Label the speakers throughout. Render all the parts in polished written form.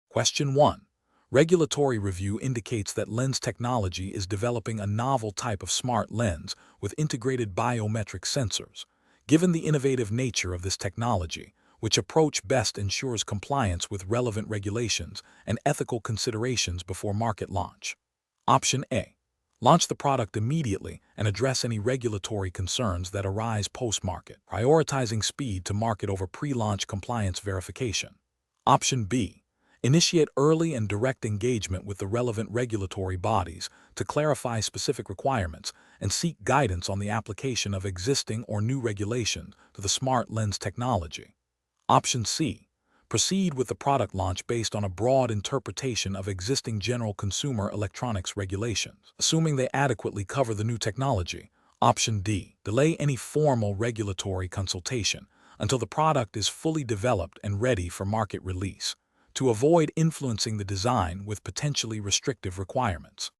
Speaker 1: Question 1. Regulatory review indicates that lens technology is developing a novel type of smart lens with integrated biometric sensors. Given the innovative nature of this technology, which approach best ensures compliance with relevant regulations and ethical considerations before market launch? Option A. Launch the product immediately and address any regulatory concerns that arise post-market, prioritizing speed to market over pre-launch compliance verification. Option B. Initiate early and direct engagement with the relevant regulatory bodies to clarify specific requirements and seek guidance on the application of existing or new regulations to the smart lens technology. Option C. Proceed with the product launch based on a broad interpretation of existing general consumer electronics regulations, assuming they adequately cover the new technology. Option D. Delay any formal regulatory consultation until the product is fully developed and ready for market release, to avoid influencing the design with potentially restrictive requirements.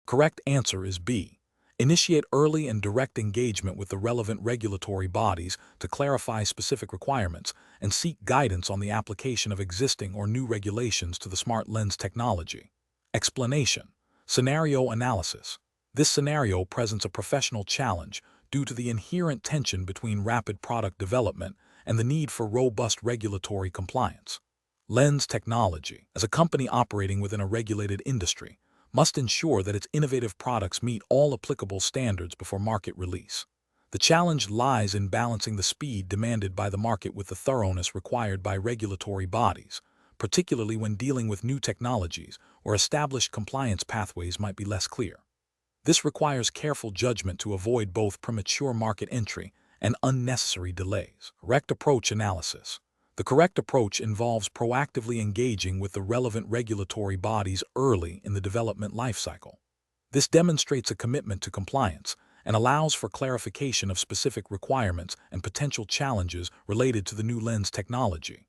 Speaker 1: Correct answer is B. Initiate early and direct engagement with the relevant regulatory bodies to clarify specific requirements and seek guidance on the application of existing or new regulations to the smart lens technology. Explanation. Scenario analysis. This scenario presents a professional challenge due to the inherent tension between rapid product development and the need for robust regulatory compliance. Lens Technology, as a company operating within a regulated industry, must ensure that its innovative products meet all applicable standards before market release. The challenge lies in balancing the speed demanded by the market with the thoroughness required by regulatory bodies, particularly when dealing with new technologies where established compliance pathways might be less clear. This requires careful judgment to avoid both premature market entry and unnecessary delays. Correct approach analysis. The correct approach involves proactively engaging with the relevant regulatory bodies early in the development lifecycle. This demonstrates a commitment to compliance and allows for clarification of specific requirements and potential challenges related to the new lens technology.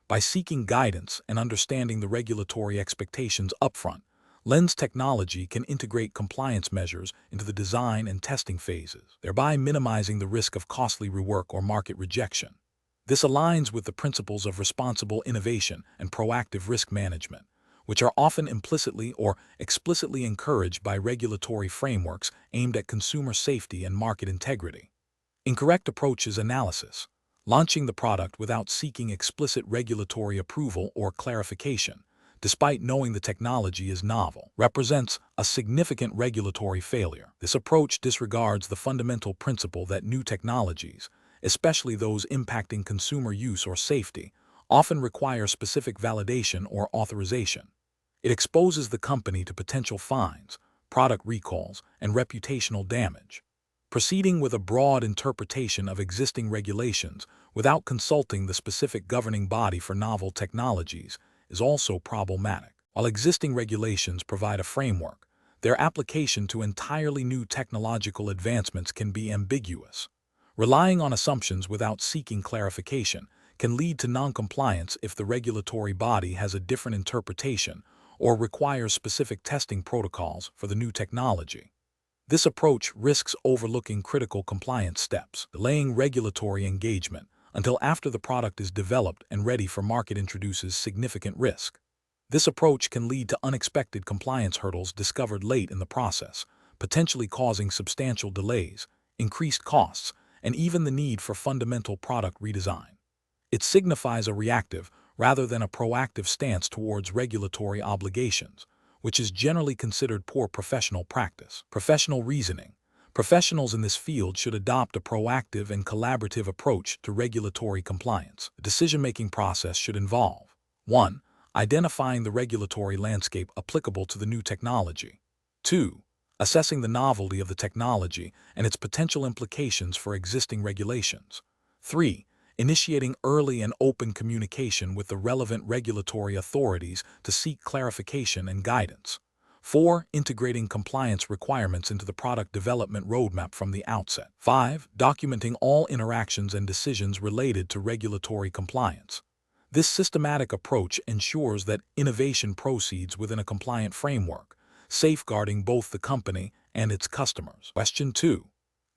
Speaker 1: By seeking guidance and understanding the regulatory expectations upfront, Lens Technology can integrate compliance measures into the design and testing phases, thereby minimizing the risk of costly rework or market rejection. This aligns with the principles of responsible innovation and proactive risk management, which are often implicitly or explicitly encouraged by regulatory frameworks aimed at consumer safety and market integrity. Incorrect approach is analysis. Launching the product without seeking explicit regulatory approval or clarification, despite knowing the technology is novel, represents a significant regulatory failure. This approach disregards the fundamental principle that new technologies, especially those impacting consumer use or safety, often require specific validation or authorization. It exposes the company to potential fines, product recalls, and reputational damage. Proceeding with a broad interpretation of existing regulations without consulting the specific governing body for novel technologies is also problematic. While existing regulations provide a framework, their application to entirely new technological advancements can be ambiguous. Relying on assumptions without seeking clarification can lead to noncompliance if the regulatory body has a different interpretation or requires specific testing protocols for the new technology. This approach risks overlooking critical compliance steps, delaying regulatory engagement until after the product is developed and ready for market introduces significant risk. This approach can lead to unexpected compliance hurdles discovered late in the process, potentially causing substantial delays, increased costs, and even the need for fundamental product redesign. It signifies a reactive rather than a proactive stance towards regulatory obligations, which is generally considered poor professional practice. Professional reasoning. Professionals in this field should adopt a proactive and collaborative approach to regulatory compliance. The decision-making process should involve 1. Identifying the regulatory landscape applicable to the new technology. 2. Assessing the novelty of the technology and its potential implications for existing regulations. 3. Initiating early and open communication with the relevant regulatory authorities to seek clarification and guidance. 4. Integrating compliance requirements into the product development roadmap from the outset. 5. Documenting all interactions and decisions related to regulatory compliance. This systematic approach ensures that innovation proceeds within a compliant framework, safeguarding both the company and its customers. Question 2.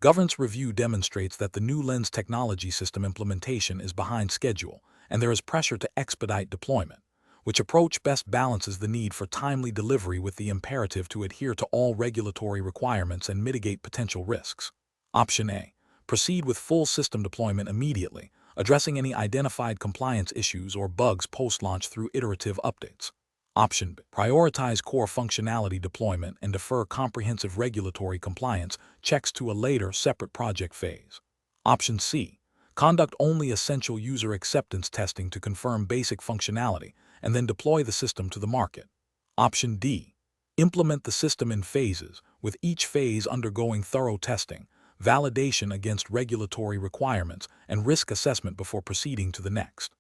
Speaker 1: Governance review demonstrates that the new lens technology system implementation is behind schedule and there is pressure to expedite deployment. Which approach best balances the need for timely delivery with the imperative to adhere to all regulatory requirements and mitigate potential risks? Option A. Proceed with full system deployment immediately, addressing any identified compliance issues or bugs post-launch through iterative updates. Option B. Prioritize core functionality deployment and defer comprehensive regulatory compliance checks to a later, separate project phase. Option C. Conduct only essential user acceptance testing to confirm basic functionality and then deploy the system to the market. Option D. Implement the system in phases, with each phase undergoing thorough testing, validation against regulatory requirements, and risk assessment before proceeding to the next.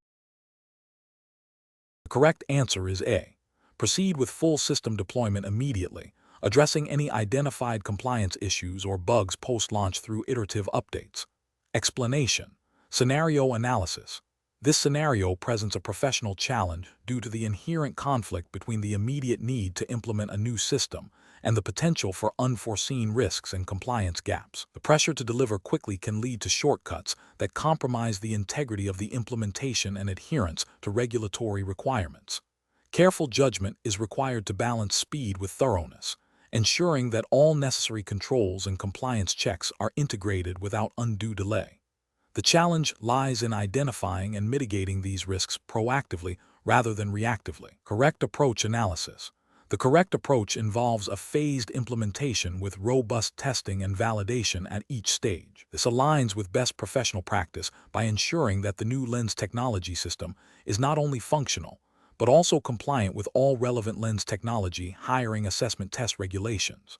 Speaker 1: The correct answer is A. Proceed with full system deployment immediately, addressing any identified compliance issues or bugs post-launch through iterative updates. Explanation. Scenario analysis. This scenario presents a professional challenge due to the inherent conflict between the immediate need to implement a new system and the potential for unforeseen risks and compliance gaps. The pressure to deliver quickly can lead to shortcuts that compromise the integrity of the implementation and adherence to regulatory requirements. Careful judgment is required to balance speed with thoroughness, ensuring that all necessary controls and compliance checks are integrated without undue delay. The challenge lies in identifying and mitigating these risks proactively rather than reactively. Correct approach analysis. The correct approach involves a phased implementation with robust testing and validation at each stage. This aligns with best professional practice by ensuring that the new lens technology system is not only functional, but also compliant with all relevant lens technology hiring assessment test regulations.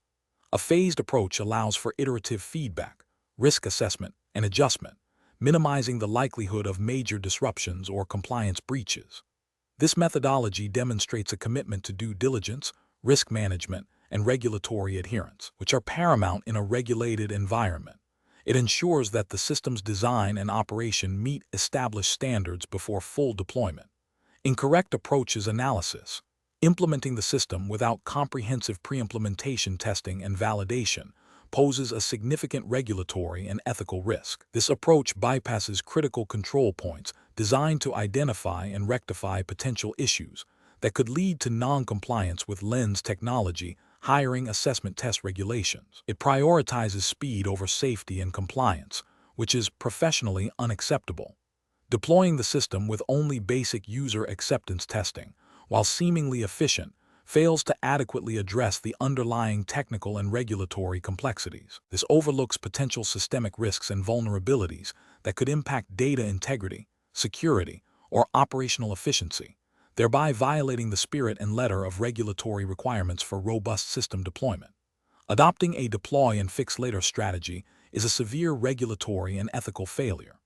Speaker 1: A phased approach allows for iterative feedback, risk assessment, and adjustment, minimizing the likelihood of major disruptions or compliance breaches. This methodology demonstrates a commitment to due diligence, risk management, and regulatory adherence, which are paramount in a regulated environment. It ensures that the system's design and operation meet established standards before full deployment. Incorrect approaches analysis. Implementing the system without comprehensive pre-implementation testing and validation poses a significant regulatory and ethical risk. This approach bypasses critical control points designed to identify and rectify potential issues that could lead to non-compliance with lens technology hiring assessment test regulations. It prioritizes speed over safety and compliance, which is professionally unacceptable. Deploying the system with only basic user acceptance testing, while seemingly efficient, fails to adequately address the underlying technical and regulatory complexities. This overlooks potential systemic risks and vulnerabilities that could impact data integrity, security, or operational efficiency, thereby violating the spirit and letter of regulatory requirements for robust system deployment. Adopting a deploy and fix later strategy is a severe regulatory and ethical failure.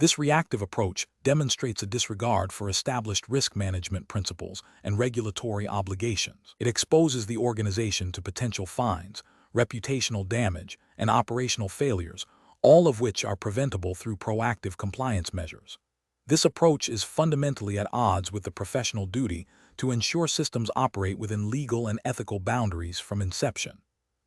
Speaker 1: This reactive approach demonstrates a disregard for established risk management principles and regulatory obligations. It exposes the organization to potential fines, reputational damage, and operational failures, all of which are preventable through proactive compliance measures. This approach is fundamentally at odds with the professional duty to ensure systems operate within legal and ethical boundaries from inception.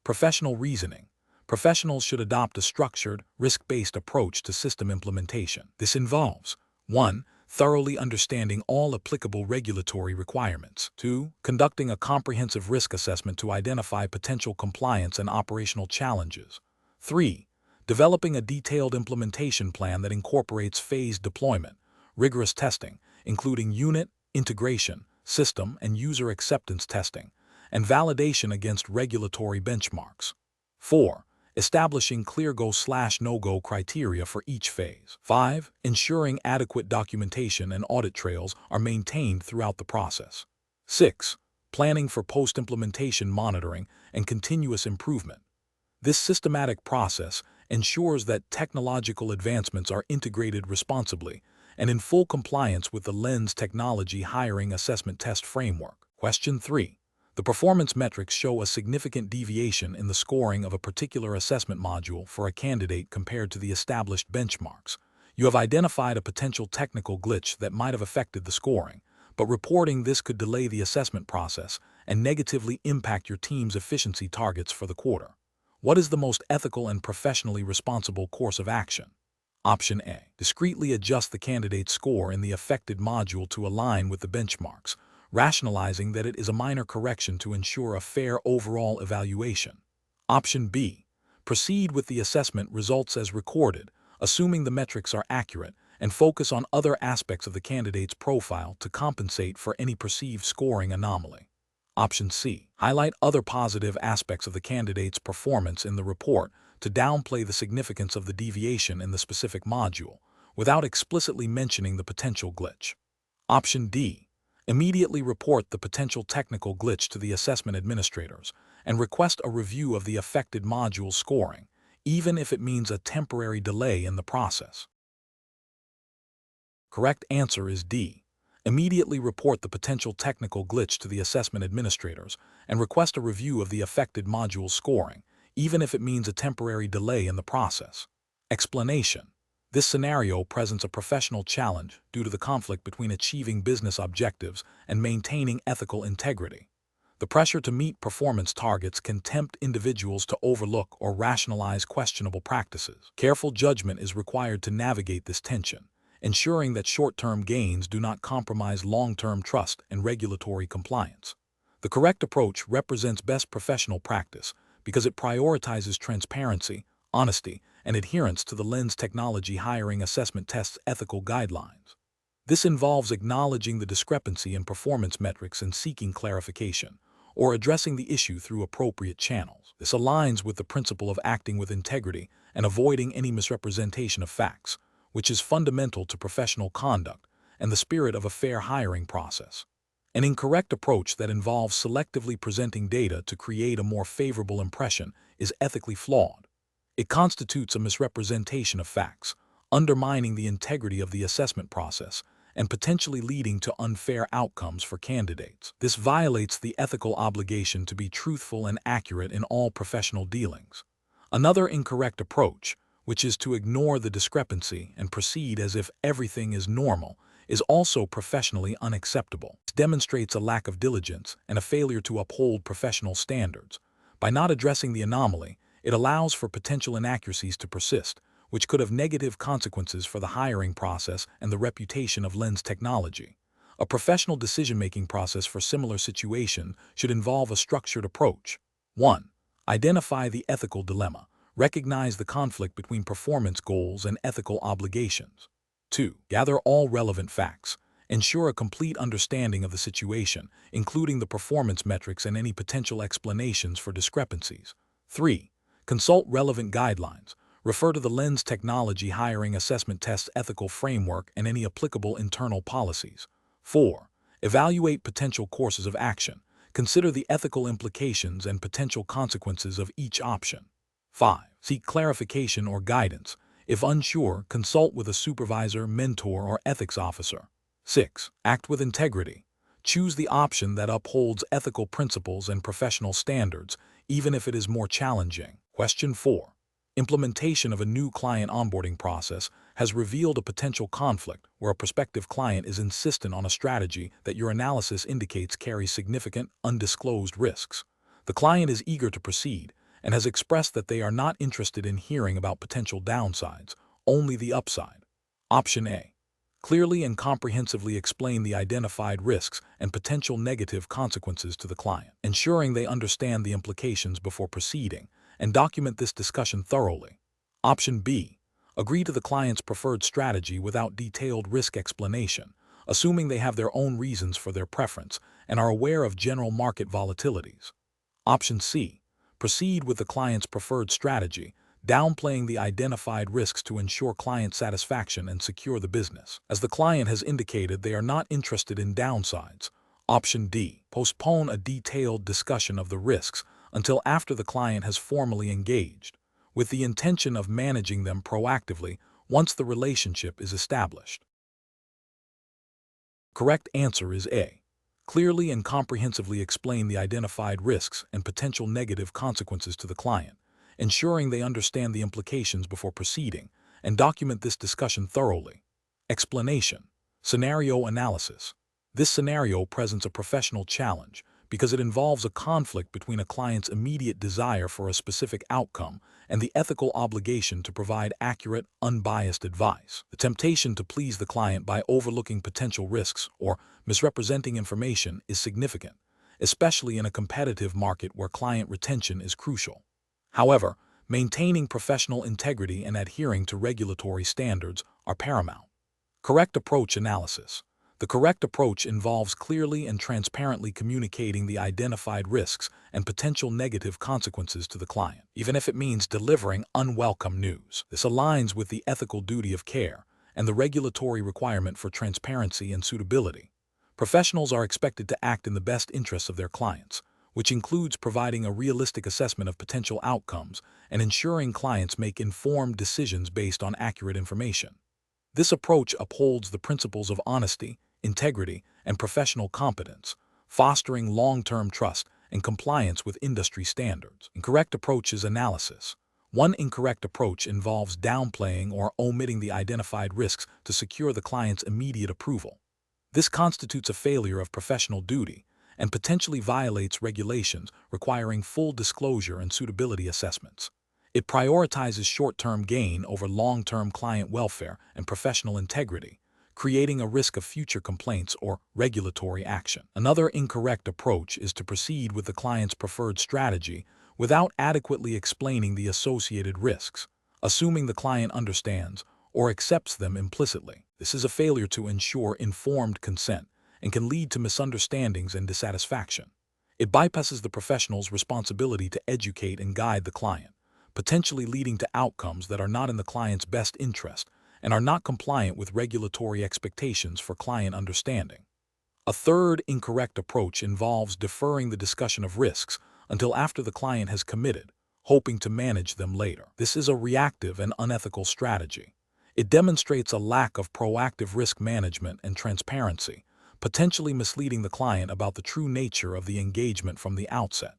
Speaker 1: Professional reasoning. Professionals should adopt a structured, risk-based approach to system implementation. This involves 1. Thoroughly understanding all applicable regulatory requirements. 2. Conducting a comprehensive risk assessment to identify potential compliance and operational challenges. 3. Developing a detailed implementation plan that incorporates phased deployment, rigorous testing, including unit, integration, system, and user acceptance testing, and validation against regulatory benchmarks. 4. Establishing clear go/no-go criteria for each phase. 5. Ensuring adequate documentation and audit trails are maintained throughout the process. 6. Planning for post-implementation monitoring and continuous improvement. This systematic process ensures that technological advancements are integrated responsibly and in full compliance with the lens technology hiring assessment test framework. Question 3. The performance metrics show a significant deviation in the scoring of a particular assessment module for a candidate compared to the established benchmarks. You have identified a potential technical glitch that might have affected the scoring, but reporting this could delay the assessment process and negatively impact your team's efficiency targets for the quarter. What is the most ethical and professionally responsible course of action? Option A. Discreetly adjust the candidate's score in the affected module to align with the benchmarks, rationalizing that it is a minor correction to ensure a fair overall evaluation. Option B. Proceed with the assessment results as recorded, assuming the metrics are accurate, and focus on other aspects of the candidate's profile to compensate for any perceived scoring anomaly. Option C. Highlight other positive aspects of the candidate's performance in the report to downplay the significance of the deviation in the specific module, without explicitly mentioning the potential glitch. Option D. Immediately report the potential technical glitch to the assessment administrators and request a review of the affected module scoring, even if it means a temporary delay in the process. Correct answer is D. Immediately report the potential technical glitch to the assessment administrators and request a review of the affected module scoring, even if it means a temporary delay in the process. Explanation. This scenario presents a professional challenge due to the conflict between achieving business objectives and maintaining ethical integrity. The pressure to meet performance targets can tempt individuals to overlook or rationalize questionable practices. Careful judgment is required to navigate this tension, ensuring that short-term gains do not compromise long-term trust and regulatory compliance. The correct approach represents best professional practice because it prioritizes transparency, honesty, and adherence to the Lens Technology Hiring Assessment Test's ethical guidelines. This involves acknowledging the discrepancy in performance metrics and seeking clarification, or addressing the issue through appropriate channels. This aligns with the principle of acting with integrity and avoiding any misrepresentation of facts, which is fundamental to professional conduct and the spirit of a fair hiring process. An incorrect approach that involves selectively presenting data to create a more favorable impression is ethically flawed. It constitutes a misrepresentation of facts, undermining the integrity of the assessment process and potentially leading to unfair outcomes for candidates. This violates the ethical obligation to be truthful and accurate in all professional dealings. Another incorrect approach, which is to ignore the discrepancy and proceed as if everything is normal, is also professionally unacceptable. It demonstrates a lack of diligence and a failure to uphold professional standards. By not addressing the anomaly, it allows for potential inaccuracies to persist, which could have negative consequences for the hiring process and the reputation of Lens Technology. A professional decision-making process for similar situations should involve a structured approach. 1. Identify the ethical dilemma. Recognize the conflict between performance goals and ethical obligations. 2. Gather all relevant facts. Ensure a complete understanding of the situation, including the performance metrics and any potential explanations for discrepancies. 3. Consult relevant guidelines. Refer to the Lens Technology Hiring Assessment Test's ethical framework and any applicable internal policies. 4. Evaluate potential courses of action. Consider the ethical implications and potential consequences of each option. 5. Seek clarification or guidance. If unsure, consult with a supervisor, mentor, or ethics officer. 6. Act with integrity. Choose the option that upholds ethical principles and professional standards, even if it is more challenging. Question 4. Implementation of a new client onboarding process has revealed a potential conflict where a prospective client is insistent on a strategy that your analysis indicates carries significant, undisclosed risks. The client is eager to proceed and has expressed that they are not interested in hearing about potential downsides, only the upside. Option A. Clearly and comprehensively explain the identified risks and potential negative consequences to the client, ensuring they understand the implications before proceeding, and document this discussion thoroughly. Option B. Agree to the client's preferred strategy without detailed risk explanation, assuming they have their own reasons for their preference and are aware of general market volatilities. Option C. Proceed with the client's preferred strategy, downplaying the identified risks to ensure client satisfaction and secure the business. As the client has indicated they are not interested in downsides. Option D. Postpone a detailed discussion of the risks until after the client has formally engaged, with the intention of managing them proactively once the relationship is established. Correct answer is A. Clearly and comprehensively explain the identified risks and potential negative consequences to the client, ensuring they understand the implications before proceeding, and document this discussion thoroughly. Explanation. Scenario analysis. This scenario presents a professional challenge because it involves a conflict between a client's immediate desire for a specific outcome and the ethical obligation to provide accurate, unbiased advice. The temptation to please the client by overlooking potential risks or misrepresenting information is significant, especially in a competitive market where client retention is crucial. However, maintaining professional integrity and adhering to regulatory standards are paramount. Correct approach analysis. The correct approach involves clearly and transparently communicating the identified risks and potential negative consequences to the client, even if it means delivering unwelcome news. This aligns with the ethical duty of care and the regulatory requirement for transparency and suitability. Professionals are expected to act in the best interests of their clients, which includes providing a realistic assessment of potential outcomes and ensuring clients make informed decisions based on accurate information. This approach upholds the principles of honesty, integrity, and professional competence, fostering long-term trust and compliance with industry standards. Incorrect approach is analysis. One incorrect approach involves downplaying or omitting the identified risks to secure the client's immediate approval. This constitutes a failure of professional duty and potentially violates regulations requiring full disclosure and suitability assessments. It prioritizes short-term gain over long-term client welfare and professional integrity, creating a risk of future complaints or regulatory action. Another incorrect approach is to proceed with the client's preferred strategy without adequately explaining the associated risks, assuming the client understands or accepts them implicitly. This is a failure to ensure informed consent and can lead to misunderstandings and dissatisfaction. It bypasses the professional's responsibility to educate and guide the client, potentially leading to outcomes that are not in the client's best interest and are not compliant with regulatory expectations for client understanding. A third incorrect approach involves deferring the discussion of risks until after the client has committed, hoping to manage them later. This is a reactive and unethical strategy. It demonstrates a lack of proactive risk management and transparency, potentially misleading the client about the true nature of the engagement from the outset.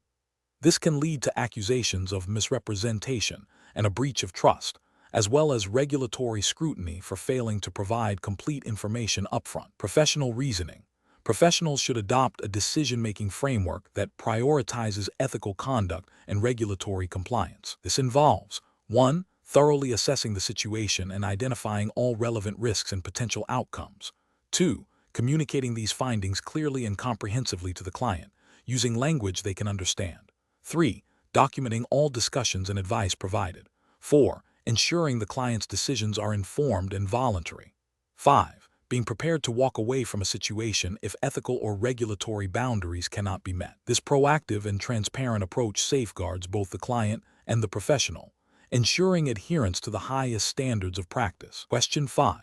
Speaker 1: This can lead to accusations of misrepresentation and a breach of trust, as well as regulatory scrutiny for failing to provide complete information upfront. Professional reasoning. Professionals should adopt a decision-making framework that prioritizes ethical conduct and regulatory compliance. This involves 1. Thoroughly assessing the situation and identifying all relevant risks and potential outcomes. 2. Communicating these findings clearly and comprehensively to the client, using language they can understand. 3. Documenting all discussions and advice provided. 4. Ensuring the client's decisions are informed and voluntary. 5. Being prepared to walk away from a situation if ethical or regulatory boundaries cannot be met. This proactive and transparent approach safeguards both the client and the professional, ensuring adherence to the highest standards of practice. Question 5.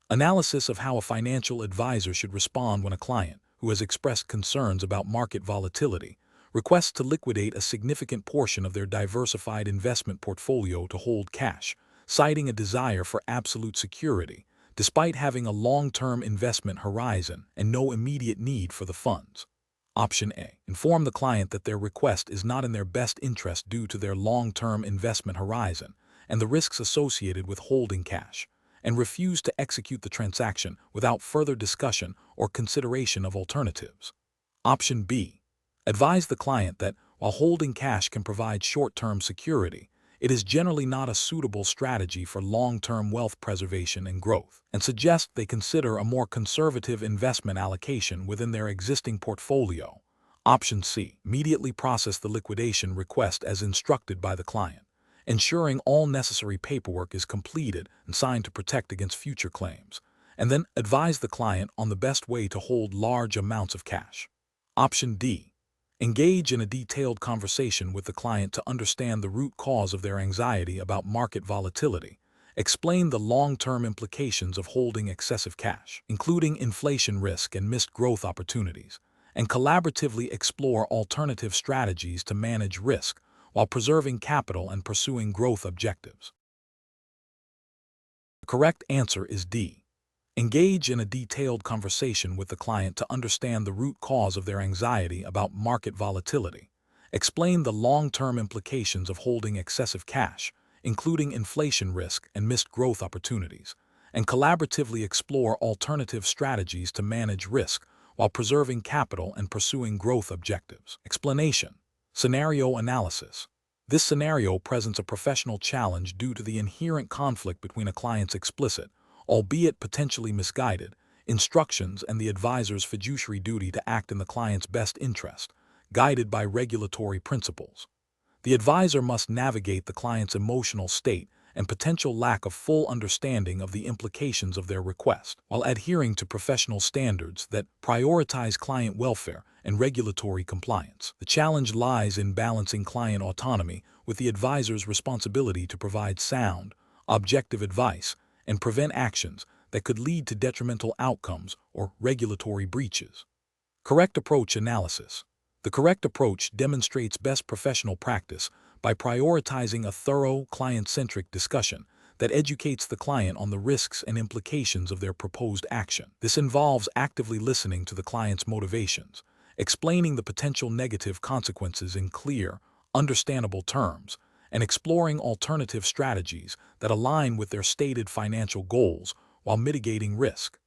Speaker 1: Analysis of how a financial advisor should respond when a client, who has expressed concerns about market volatility, requests to liquidate a significant portion of their diversified investment portfolio to hold cash, citing a desire for absolute security, despite having a long-term investment horizon and no immediate need for the funds. Option A. Inform the client that their request is not in their best interest due to their long-term investment horizon and the risks associated with holding cash, and refuse to execute the transaction without further discussion or consideration of alternatives. Option B. Advise the client that, while holding cash can provide short-term security, it is generally not a suitable strategy for long-term wealth preservation and growth, and suggest they consider a more conservative investment allocation within their existing portfolio. Option C. Immediately process the liquidation request as instructed by the client, ensuring all necessary paperwork is completed and signed to protect against future claims, and then advise the client on the best way to hold large amounts of cash. Option D. Engage in a detailed conversation with the client to understand the root cause of their anxiety about market volatility. Explain the long-term implications of holding excessive cash, including inflation risk and missed growth opportunities, and collaboratively explore alternative strategies to manage risk while preserving capital and pursuing growth objectives. The correct answer is D. Engage in a detailed conversation with the client to understand the root cause of their anxiety about market volatility. Explain the long-term implications of holding excessive cash, including inflation risk and missed growth opportunities, and collaboratively explore alternative strategies to manage risk while preserving capital and pursuing growth objectives. Explanation. Scenario analysis. This scenario presents a professional challenge due to the inherent conflict between a client's explicit, albeit potentially misguided, instructions and the advisor's fiduciary duty to act in the client's best interest, guided by regulatory principles. The advisor must navigate the client's emotional state and potential lack of full understanding of the implications of their request, while adhering to professional standards that prioritize client welfare and regulatory compliance. The challenge lies in balancing client autonomy with the advisor's responsibility to provide sound, objective advice and prevent actions that could lead to detrimental outcomes or regulatory breaches. Correct approach analysis. The correct approach demonstrates best professional practice by prioritizing a thorough, client-centric discussion that educates the client on the risks and implications of their proposed action. This involves actively listening to the client's motivations, explaining the potential negative consequences in clear, understandable terms, and exploring alternative strategies that align with their stated financial goals while mitigating risk.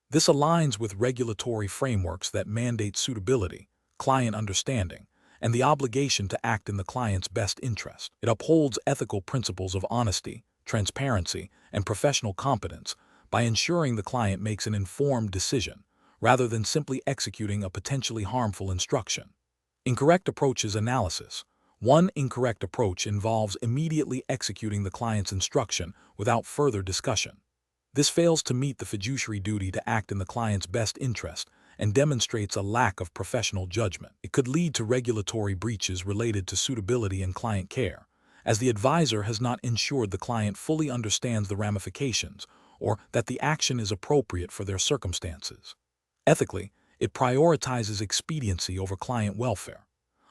Speaker 1: This aligns with regulatory frameworks that mandate suitability, client understanding, and the obligation to act in the client's best interest. It upholds ethical principles of honesty, transparency, and professional competence by ensuring the client makes an informed decision, rather than simply executing a potentially harmful instruction. Incorrect approaches analysis. One incorrect approach involves immediately executing the client's instruction without further discussion. This fails to meet the fiduciary duty to act in the client's best interest and demonstrates a lack of professional judgment. It could lead to regulatory breaches related to suitability and client care, as the advisor has not ensured the client fully understands the ramifications or that the action is appropriate for their circumstances. Ethically, it prioritizes expediency over client welfare.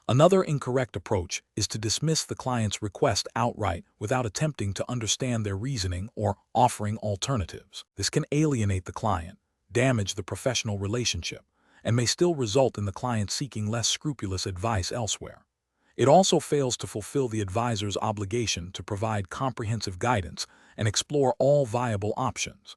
Speaker 1: Another incorrect approach is to dismiss the client's request outright without attempting to understand their reasoning or offering alternatives. This can alienate the client, damage the professional relationship, and may still result in the client seeking less scrupulous advice elsewhere. It also fails to fulfill the advisor's obligation to provide comprehensive guidance and explore all viable options.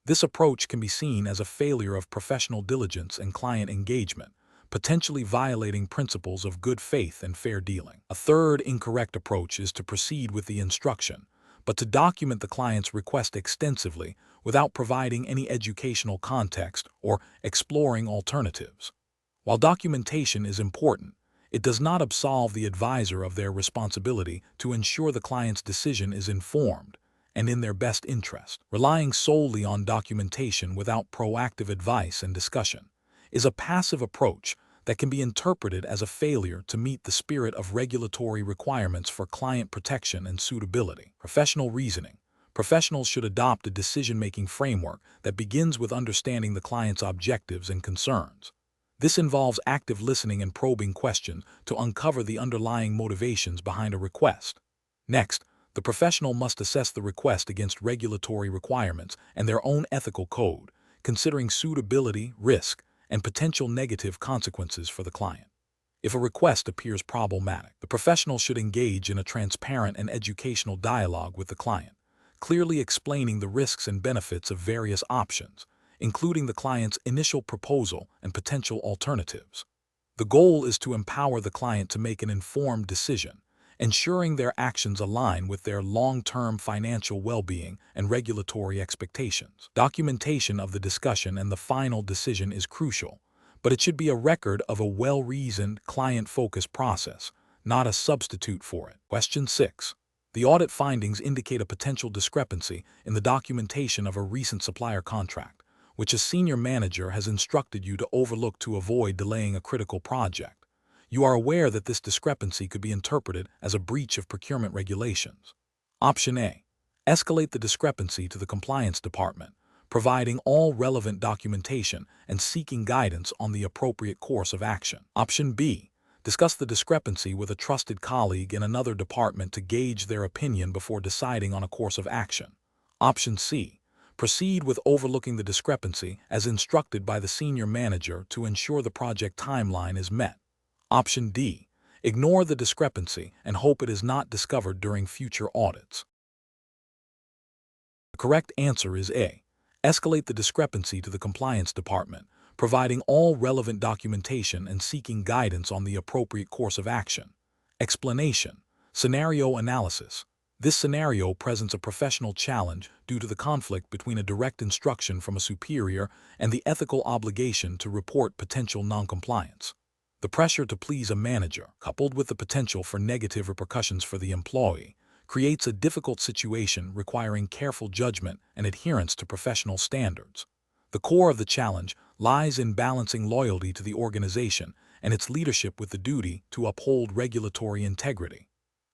Speaker 1: This approach can be seen as a failure of professional diligence and client engagement, potentially violating principles of good faith and fair dealing. A third incorrect approach is to proceed with the instruction, but to document the client's request extensively without providing any educational context or exploring alternatives. While documentation is important, it does not absolve the advisor of their responsibility to ensure the client's decision is informed and in their best interest. Relying solely on documentation without proactive advice and discussion is a passive approach that can be interpreted as a failure to meet the spirit of regulatory requirements for client protection and suitability. Professional reasoning. Professionals should adopt a decision-making framework that begins with understanding the client's objectives and concerns. This involves active listening and probing questions to uncover the underlying motivations behind a request. Next, the professional must assess the request against regulatory requirements and their own ethical code, considering suitability, risk, and potential negative consequences for the client. If a request appears problematic, the professional should engage in a transparent and educational dialogue with the client, clearly explaining the risks and benefits of various options, including the client's initial proposal and potential alternatives. The goal is to empower the client to make an informed decision, ensuring their actions align with their long-term financial well-being and regulatory expectations. Documentation of the discussion and the final decision is crucial, but it should be a record of a well-reasoned, client-focused process, not a substitute for it. Question 6. The audit findings indicate a potential discrepancy in the documentation of a recent supplier contract, which a senior manager has instructed you to overlook to avoid delaying a critical project. You are aware that this discrepancy could be interpreted as a breach of procurement regulations. Option A. Escalate the discrepancy to the compliance department, providing all relevant documentation and seeking guidance on the appropriate course of action. Option B. Discuss the discrepancy with a trusted colleague in another department to gauge their opinion before deciding on a course of action. Option C. Proceed with overlooking the discrepancy as instructed by the senior manager to ensure the project timeline is met. Option D. Ignore the discrepancy and hope it is not discovered during future audits. The correct answer is A. Escalate the discrepancy to the compliance department, providing all relevant documentation and seeking guidance on the appropriate course of action. Explanation. Scenario analysis. This scenario presents a professional challenge due to the conflict between a direct instruction from a superior and the ethical obligation to report potential noncompliance. The pressure to please a manager, coupled with the potential for negative repercussions for the employee, creates a difficult situation requiring careful judgment and adherence to professional standards. The core of the challenge lies in balancing loyalty to the organization and its leadership with the duty to uphold regulatory integrity.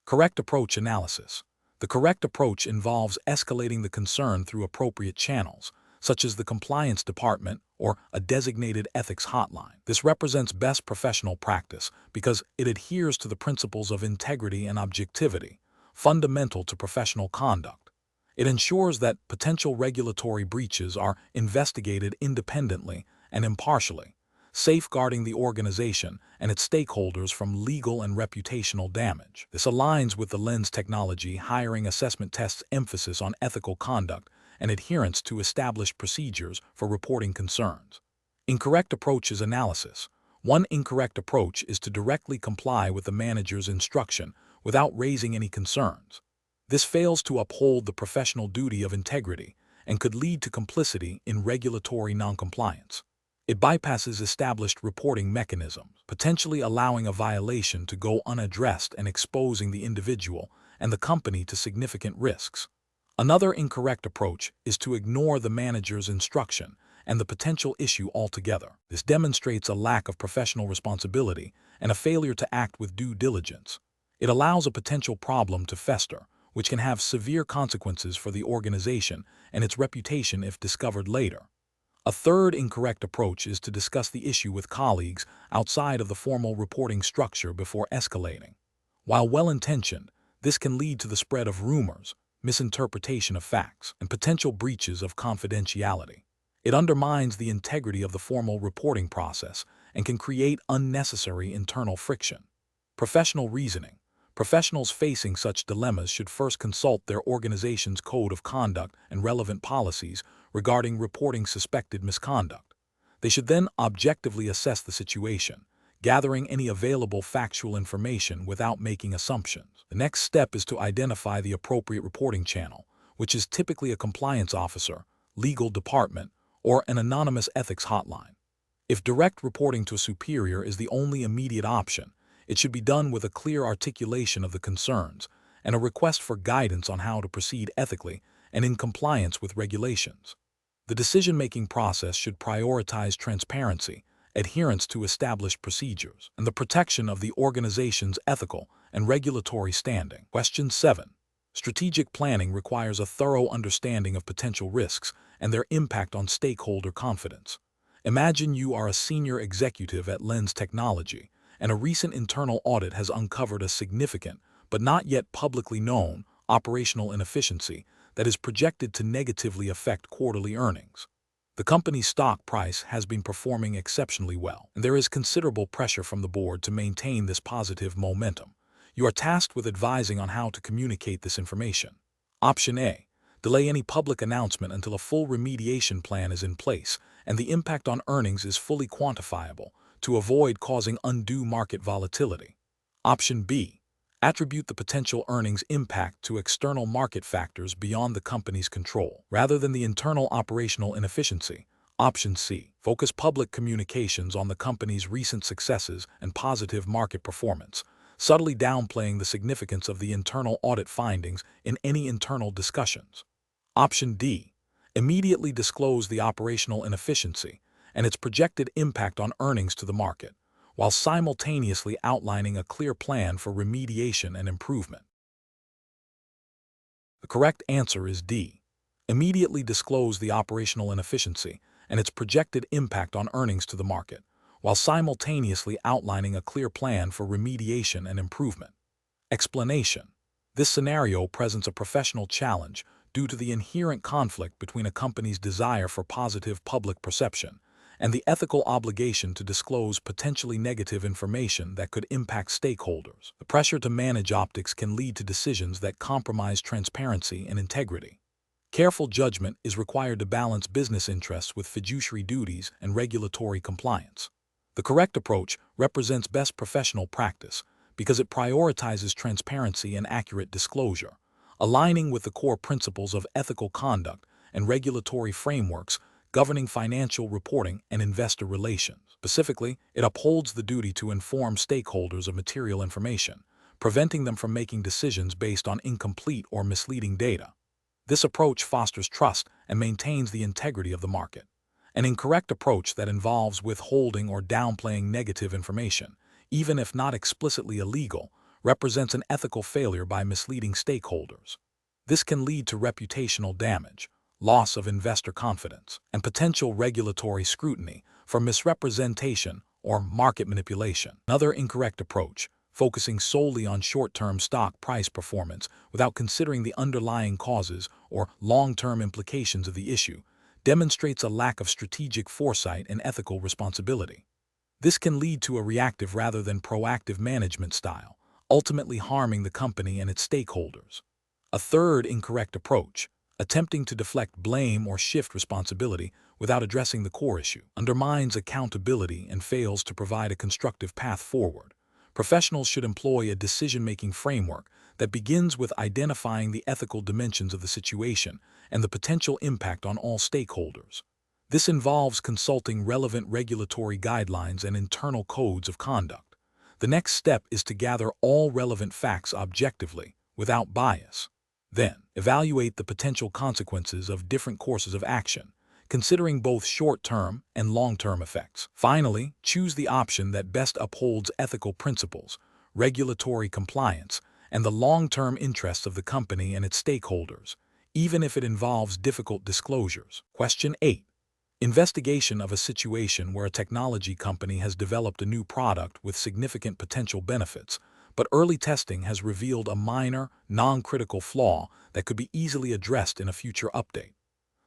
Speaker 1: Correct approach analysis. The correct approach involves escalating the concern through appropriate channels, such as the compliance department or a designated ethics hotline. This represents best professional practice because it adheres to the principles of integrity and objectivity, fundamental to professional conduct. It ensures that potential regulatory breaches are investigated independently and impartially, safeguarding the organization and its stakeholders from legal and reputational damage. This aligns with the Lens Technology hiring assessment test's emphasis on ethical conduct and adherence to established procedures for reporting concerns. Incorrect approaches analysis. One incorrect approach is to directly comply with the manager's instruction without raising any concerns. This fails to uphold the professional duty of integrity and could lead to complicity in regulatory noncompliance. It bypasses established reporting mechanisms, potentially allowing a violation to go unaddressed and exposing the individual and the company to significant risks. Another incorrect approach is to ignore the manager's instruction and the potential issue altogether. This demonstrates a lack of professional responsibility and a failure to act with due diligence. It allows a potential problem to fester, which can have severe consequences for the organization and its reputation if discovered later. A third incorrect approach is to discuss the issue with colleagues outside of the formal reporting structure before escalating. While well-intentioned, this can lead to the spread of rumors, misinterpretation of facts, and potential breaches of confidentiality. It undermines the integrity of the formal reporting process and can create unnecessary internal friction. Professional reasoning. Professionals facing such dilemmas should first consult their organization's code of conduct and relevant policies regarding reporting suspected misconduct. They should then objectively assess the situation, gathering any available factual information without making assumptions. The next step is to identify the appropriate reporting channel, which is typically a compliance officer, legal department, or an anonymous ethics hotline. If direct reporting to a superior is the only immediate option, it should be done with a clear articulation of the concerns and a request for guidance on how to proceed ethically and in compliance with regulations. The decision-making process should prioritize transparency, adherence to established procedures, and the protection of the organization's ethical and regulatory standing. Question 7. Strategic planning requires a thorough understanding of potential risks and their impact on stakeholder confidence. Imagine you are a senior executive at Lens Technology, and a recent internal audit has uncovered a significant, but not yet publicly known, operational inefficiency that is projected to negatively affect quarterly earnings. The company's stock price has been performing exceptionally well, and there is considerable pressure from the board to maintain this positive momentum. You are tasked with advising on how to communicate this information. Option A. Delay any public announcement until a full remediation plan is in place and the impact on earnings is fully quantifiable, to avoid causing undue market volatility. Option B. Attribute the potential earnings impact to external market factors beyond the company's control, rather than the internal operational inefficiency. Option C. Focus public communications on the company's recent successes and positive market performance, subtly downplaying the significance of the internal audit findings in any internal discussions. Option D. Immediately disclose the operational inefficiency and its projected impact on earnings to the market, while simultaneously outlining a clear plan for remediation and improvement. The correct answer is D. Immediately disclose the operational inefficiency and its projected impact on earnings to the market, while simultaneously outlining a clear plan for remediation and improvement. Explanation. This scenario presents a professional challenge due to the inherent conflict between a company's desire for positive public perception and the ethical obligation to disclose potentially negative information that could impact stakeholders. The pressure to manage optics can lead to decisions that compromise transparency and integrity. Careful judgment is required to balance business interests with fiduciary duties and regulatory compliance. The correct approach represents best professional practice because it prioritizes transparency and accurate disclosure, aligning with the core principles of ethical conduct and regulatory frameworks governing financial reporting and investor relations. Specifically, it upholds the duty to inform stakeholders of material information, preventing them from making decisions based on incomplete or misleading data. This approach fosters trust and maintains the integrity of the market. An incorrect approach that involves withholding or downplaying negative information, even if not explicitly illegal, represents an ethical failure by misleading stakeholders. This can lead to reputational damage, loss of investor confidence, and potential regulatory scrutiny for misrepresentation or market manipulation. Another incorrect approach, focusing solely on short-term stock price performance without considering the underlying causes or long-term implications of the issue, demonstrates a lack of strategic foresight and ethical responsibility. This can lead to a reactive rather than proactive management style, ultimately harming the company and its stakeholders. A third incorrect approach, attempting to deflect blame or shift responsibility without addressing the core issue, undermines accountability and fails to provide a constructive path forward. Professionals should employ a decision-making framework that begins with identifying the ethical dimensions of the situation and the potential impact on all stakeholders. This involves consulting relevant regulatory guidelines and internal codes of conduct. The next step is to gather all relevant facts objectively, without bias. Then, evaluate the potential consequences of different courses of action, considering both short-term and long-term effects. Finally, choose the option that best upholds ethical principles, regulatory compliance, and the long-term interests of the company and its stakeholders, even if it involves difficult disclosures. Question 8. Investigation of a situation where a technology company has developed a new product with significant potential benefits, but early testing has revealed a minor, non-critical flaw that could be easily addressed in a future update.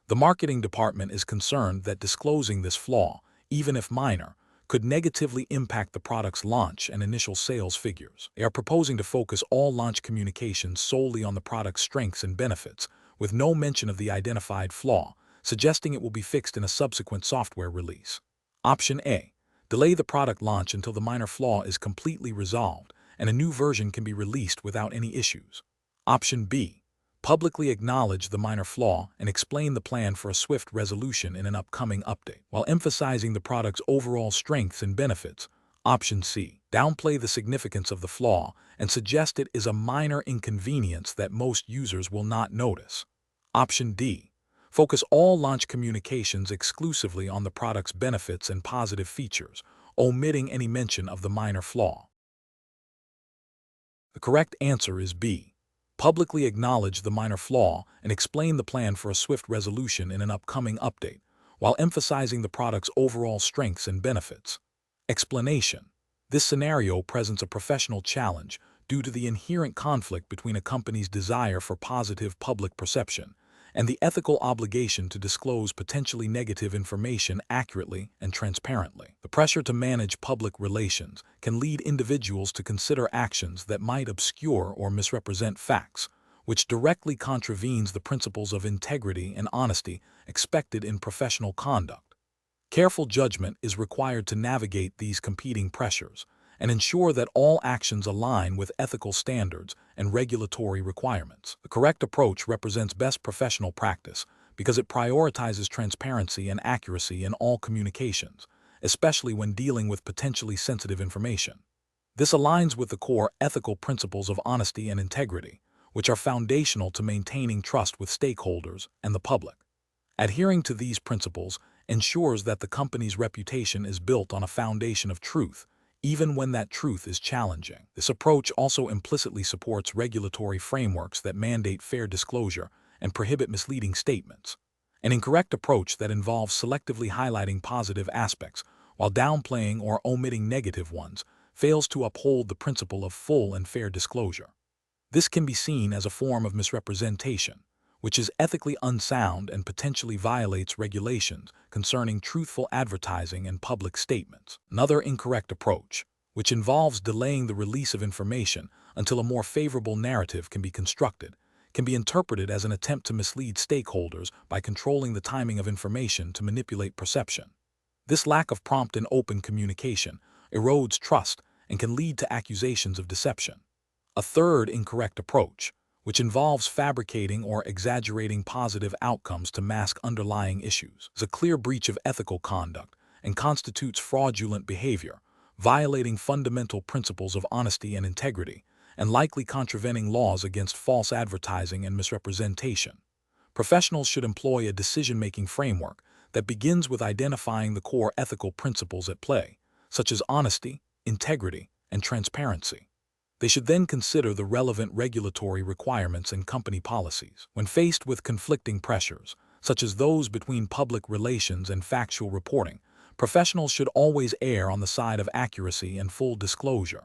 Speaker 1: The marketing department is concerned that disclosing this flaw, even if minor, could negatively impact the product's launch and initial sales figures. They are proposing to focus all launch communications solely on the product's strengths and benefits, with no mention of the identified flaw, suggesting it will be fixed in a subsequent software release. Option A. Delay the product launch until the minor flaw is completely resolved and a new version can be released without any issues. Option B. Publicly acknowledge the minor flaw and explain the plan for a swift resolution in an upcoming update, while emphasizing the product's overall strengths and benefits. Option C. Downplay the significance of the flaw and suggest it is a minor inconvenience that most users will not notice. Option D. Focus all launch communications exclusively on the product's benefits and positive features, omitting any mention of the minor flaw. The correct answer is B. Publicly acknowledge the minor flaw and explain the plan for a swift resolution in an upcoming update, while emphasizing the product's overall strengths and benefits. Explanation. This scenario presents a professional challenge due to the inherent conflict between a company's desire for positive public perception and the ethical obligation to disclose potentially negative information accurately and transparently. The pressure to manage public relations can lead individuals to consider actions that might obscure or misrepresent facts, which directly contravenes the principles of integrity and honesty expected in professional conduct. Careful judgment is required to navigate these competing pressures and ensure that all actions align with ethical standards and regulatory requirements. The correct approach represents best professional practice because it prioritizes transparency and accuracy in all communications, especially when dealing with potentially sensitive information. This aligns with the core ethical principles of honesty and integrity, which are foundational to maintaining trust with stakeholders and the public. Adhering to these principles ensures that the company's reputation is built on a foundation of truth, even when that truth is challenging. This approach also implicitly supports regulatory frameworks that mandate fair disclosure and prohibit misleading statements. An incorrect approach that involves selectively highlighting positive aspects while downplaying or omitting negative ones fails to uphold the principle of full and fair disclosure. This can be seen as a form of misrepresentation, which is ethically unsound and potentially violates regulations concerning truthful advertising and public statements. Another incorrect approach, which involves delaying the release of information until a more favorable narrative can be constructed, can be interpreted as an attempt to mislead stakeholders by controlling the timing of information to manipulate perception. This lack of prompt and open communication erodes trust and can lead to accusations of deception. A third incorrect approach, which involves fabricating or exaggerating positive outcomes to mask underlying issues, is a clear breach of ethical conduct and constitutes fraudulent behavior, violating fundamental principles of honesty and integrity, and likely contravening laws against false advertising and misrepresentation. Professionals should employ a decision-making framework that begins with identifying the core ethical principles at play, such as honesty, integrity, and transparency. They should then consider the relevant regulatory requirements and company policies. When faced with conflicting pressures, such as those between public relations and factual reporting, professionals should always err on the side of accuracy and full disclosure.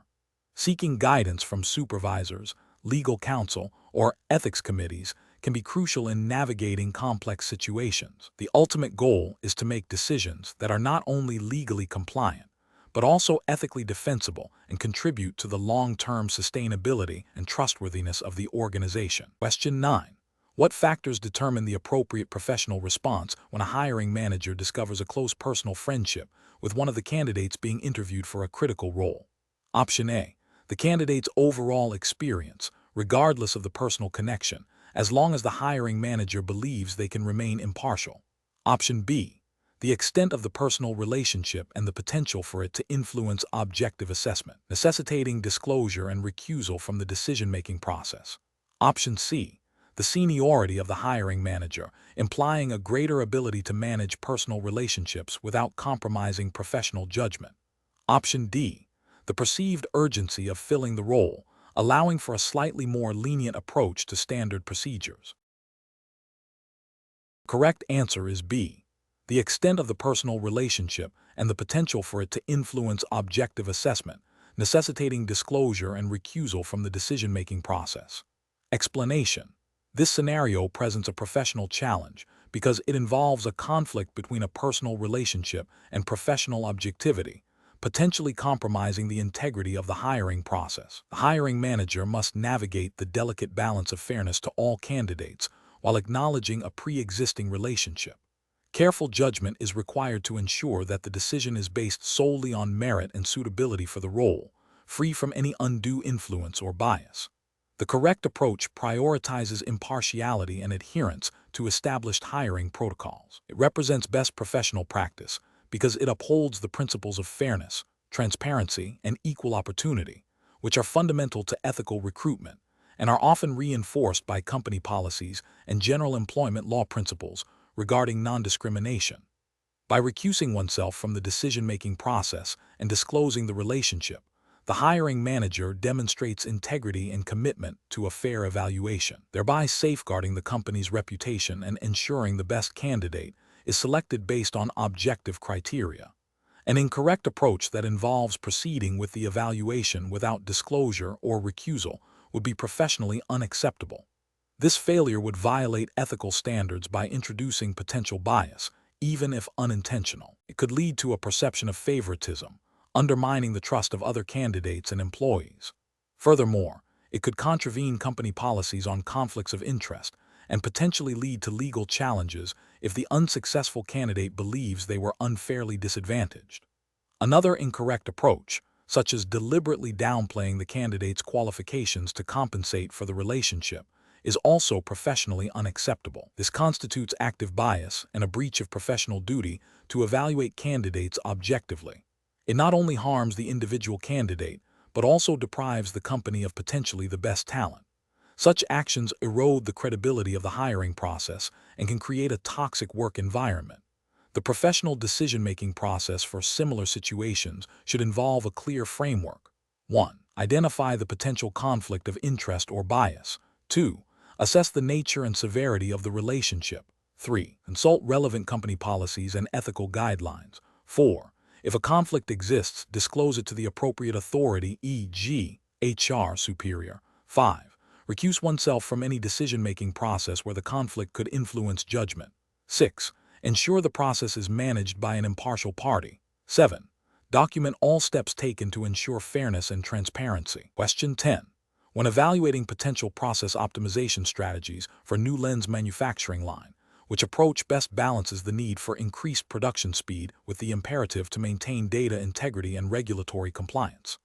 Speaker 1: Seeking guidance from supervisors, legal counsel, or ethics committees can be crucial in navigating complex situations. The ultimate goal is to make decisions that are not only legally compliant, but also ethically defensible and contribute to the long-term sustainability and trustworthiness of the organization. Question 9. What factors determine the appropriate professional response when a hiring manager discovers a close personal friendship with one of the candidates being interviewed for a critical role? Option A. The candidate's overall experience, regardless of the personal connection, as long as the hiring manager believes they can remain impartial. Option B. The extent of the personal relationship and the potential for it to influence objective assessment, necessitating disclosure and recusal from the decision-making process. Option C. The seniority of the hiring manager, implying a greater ability to manage personal relationships without compromising professional judgment. Option D. The perceived urgency of filling the role, allowing for a slightly more lenient approach to standard procedures. Correct answer is B. The extent of the personal relationship and the potential for it to influence objective assessment, necessitating disclosure and recusal from the decision-making process. Explanation. This scenario presents a professional challenge because it involves a conflict between a personal relationship and professional objectivity, potentially compromising the integrity of the hiring process. The hiring manager must navigate the delicate balance of fairness to all candidates while acknowledging a pre-existing relationship. Careful judgment is required to ensure that the decision is based solely on merit and suitability for the role, free from any undue influence or bias. The correct approach prioritizes impartiality and adherence to established hiring protocols. It represents best professional practice because it upholds the principles of fairness, transparency, and equal opportunity, which are fundamental to ethical recruitment and are often reinforced by company policies and general employment law principles regarding non-discrimination. By recusing oneself from the decision-making process and disclosing the relationship, the hiring manager demonstrates integrity and commitment to a fair evaluation, thereby safeguarding the company's reputation and ensuring the best candidate is selected based on objective criteria. An incorrect approach that involves proceeding with the evaluation without disclosure or recusal would be professionally unacceptable. This failure would violate ethical standards by introducing potential bias, even if unintentional. It could lead to a perception of favoritism, undermining the trust of other candidates and employees. Furthermore, it could contravene company policies on conflicts of interest and potentially lead to legal challenges if the unsuccessful candidate believes they were unfairly disadvantaged. Another incorrect approach, such as deliberately downplaying the candidate's qualifications to compensate for the relationship, is also professionally unacceptable. This constitutes active bias and a breach of professional duty to evaluate candidates objectively. It not only harms the individual candidate, but also deprives the company of potentially the best talent. Such actions erode the credibility of the hiring process and can create a toxic work environment. The professional decision-making process for similar situations should involve a clear framework. 1. Identify the potential conflict of interest or bias. 2. Assess the nature and severity of the relationship. 3. Consult relevant company policies and ethical guidelines. 4. If a conflict exists, disclose it to the appropriate authority, e.g., HR superior. 5. Recuse oneself from any decision-making process where the conflict could influence judgment. 6. Ensure the process is managed by an impartial party. 7. Document all steps taken to ensure fairness and transparency. Question 10. when evaluating potential process optimization strategies for new lens manufacturing line, which approach best balances the need for increased production speed with the imperative to maintain data integrity and regulatory compliance.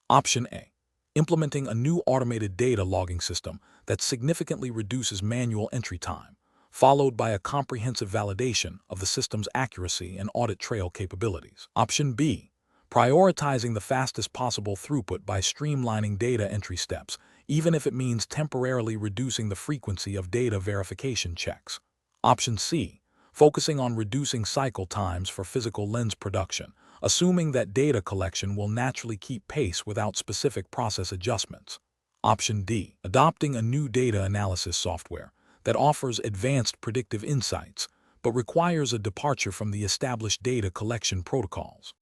Speaker 1: Option A. Implementing a new automated data logging system that significantly reduces manual entry time, followed by a comprehensive validation of the system's accuracy and audit trail capabilities. Option B. Prioritizing the fastest possible throughput by streamlining data entry steps, even if it means temporarily reducing the frequency of data verification checks. Option C. Focusing on reducing cycle times for physical lens production, assuming that data collection will naturally keep pace without specific process adjustments. Option D. Adopting a new data analysis software that offers advanced predictive insights, but requires a departure from the established data collection protocols.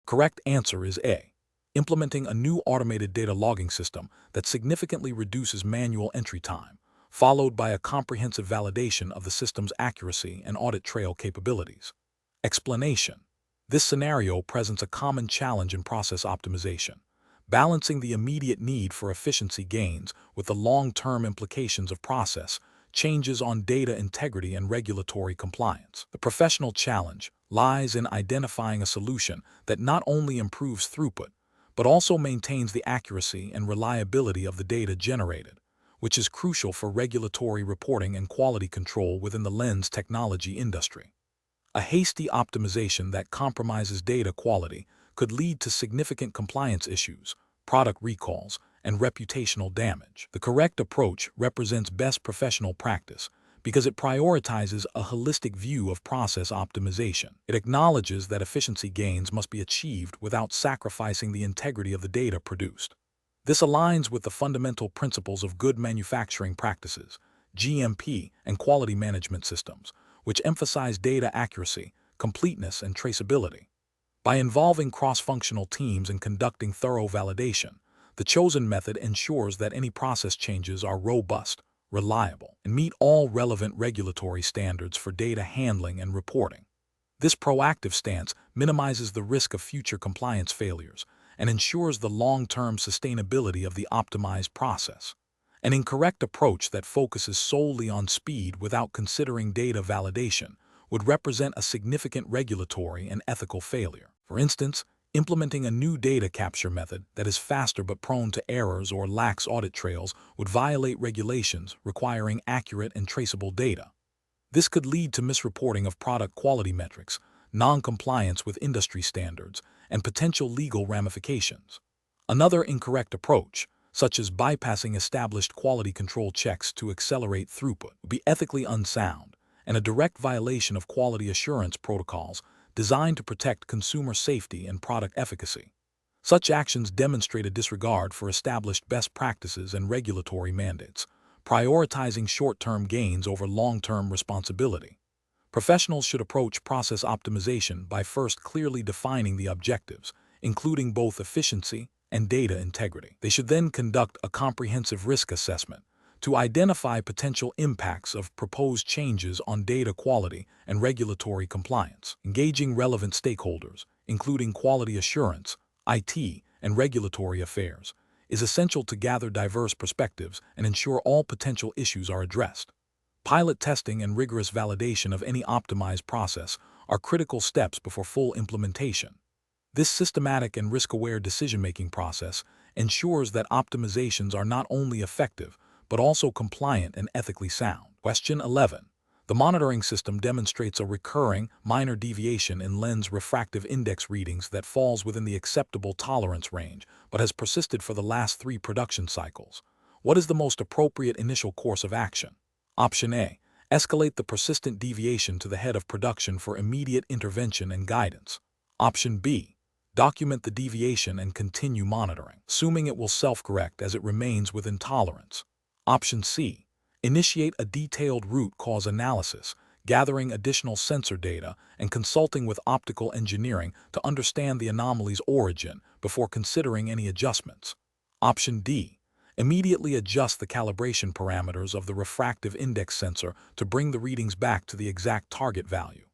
Speaker 1: Correct answer is A. Implementing a new automated data logging system that significantly reduces manual entry time, followed by a comprehensive validation of the system's accuracy and audit trail capabilities. Explanation. This scenario presents a common challenge in process optimization, balancing the immediate need for efficiency gains with the long-term implications of process changes on data integrity and regulatory compliance. The professional challenge lies in identifying a solution that not only improves throughput, but also maintains the accuracy and reliability of the data generated, which is crucial for regulatory reporting and quality control within the lens technology industry. A hasty optimization that compromises data quality could lead to significant compliance issues, product recalls, and reputational damage. The correct approach represents best professional practice because it prioritizes a holistic view of process optimization. It acknowledges that efficiency gains must be achieved without sacrificing the integrity of the data produced. This aligns with the fundamental principles of good manufacturing practices, GMP, and quality management systems, which emphasize data accuracy, completeness, and traceability. By involving cross-functional teams and conducting thorough validation, the chosen method ensures that any process changes are robust, reliable, and meet all relevant regulatory standards for data handling and reporting. This proactive stance minimizes the risk of future compliance failures and ensures the long-term sustainability of the optimized process. An incorrect approach that focuses solely on speed without considering data validation would represent a significant regulatory and ethical failure. For instance, implementing a new data capture method that is faster but prone to errors or lacks audit trails would violate regulations requiring accurate and traceable data. This could lead to misreporting of product quality metrics, non-compliance with industry standards, and potential legal ramifications. Another incorrect approach, such as bypassing established quality control checks to accelerate throughput, would be ethically unsound and a direct violation of quality assurance protocols designed to protect consumer safety and product efficacy. Such actions demonstrate a disregard for established best practices and regulatory mandates, prioritizing short-term gains over long-term responsibility. Professionals should approach process optimization by first clearly defining the objectives, including both efficiency and data integrity. They should then conduct a comprehensive risk assessment to identify potential impacts of proposed changes on data quality and regulatory compliance. Engaging relevant stakeholders, including quality assurance, IT, and regulatory affairs, is essential to gather diverse perspectives and ensure all potential issues are addressed. Pilot testing and rigorous validation of any optimized process are critical steps before full implementation. This systematic and risk-aware decision-making process ensures that optimizations are not only effective, but also compliant and ethically sound. Question 11. The monitoring system demonstrates a recurring, minor deviation in lens refractive index readings that falls within the acceptable tolerance range, but has persisted for the last 3 production cycles. What is the most appropriate initial course of action? Option A. Escalate the persistent deviation to the head of production for immediate intervention and guidance. Option B. Document the deviation and continue monitoring, assuming it will self-correct as it remains within tolerance. Option C. Initiate a detailed root cause analysis, gathering additional sensor data and consulting with optical engineering to understand the anomaly's origin before considering any adjustments. Option D. Immediately adjust the calibration parameters of the refractive index sensor to bring the readings back to the exact target value.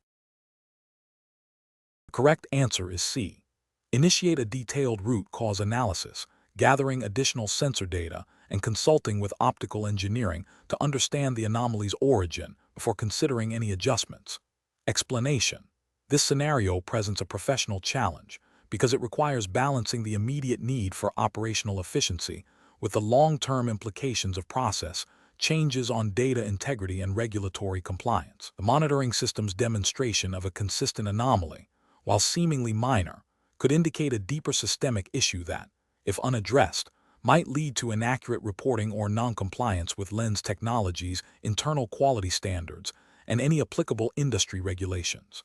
Speaker 1: The correct answer is C. Initiate a detailed root cause analysis, gathering additional sensor data, and consulting with optical engineering to understand the anomaly's origin before considering any adjustments. Explanation. This scenario presents a professional challenge because it requires balancing the immediate need for operational efficiency with the long-term implications of process changes on data integrity and regulatory compliance. The monitoring system's demonstration of a consistent anomaly, while seemingly minor, could indicate a deeper systemic issue that, if unaddressed, might lead to inaccurate reporting or noncompliance with Lens Technologies' internal quality standards and any applicable industry regulations.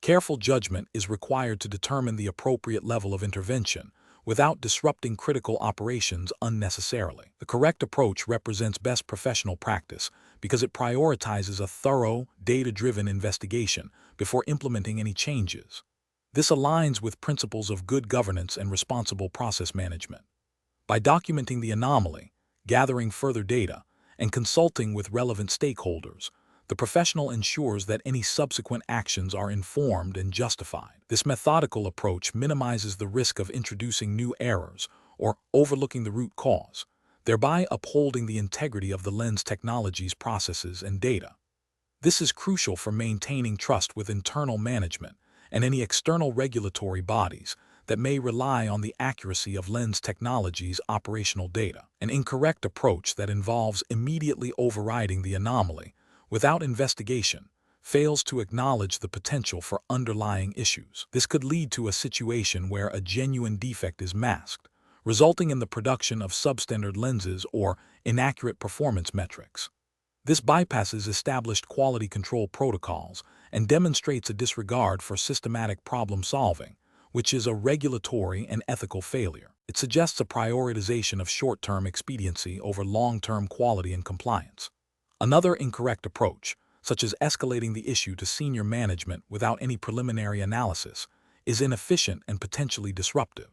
Speaker 1: Careful judgment is required to determine the appropriate level of intervention without disrupting critical operations unnecessarily. The correct approach represents best professional practice because it prioritizes a thorough, data-driven investigation before implementing any changes. This aligns with principles of good governance and responsible process management. By documenting the anomaly, gathering further data, and consulting with relevant stakeholders, the professional ensures that any subsequent actions are informed and justified. This methodical approach minimizes the risk of introducing new errors or overlooking the root cause, thereby upholding the integrity of the Lens Technologies' processes and data. This is crucial for maintaining trust with internal management and any external regulatory bodies that may rely on the accuracy of Lens Technologies' operational data. An incorrect approach that involves immediately overriding the anomaly without investigation fails to acknowledge the potential for underlying issues. This could lead to a situation where a genuine defect is masked, resulting in the production of substandard lenses or inaccurate performance metrics. This bypasses established quality control protocols and demonstrates a disregard for systematic problem solving, which is a regulatory and ethical failure. It suggests a prioritization of short-term expediency over long-term quality and compliance. Another incorrect approach, such as escalating the issue to senior management without any preliminary analysis, is inefficient and potentially disruptive.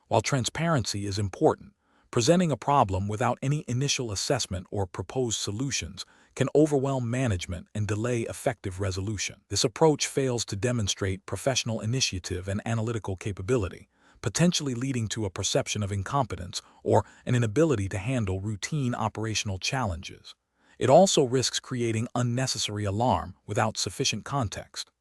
Speaker 1: While transparency is important, presenting a problem without any initial assessment or proposed solutions can overwhelm management and delay effective resolution. This approach fails to demonstrate professional initiative and analytical capability, potentially leading to a perception of incompetence or an inability to handle routine operational challenges. It also risks creating unnecessary alarm without sufficient context.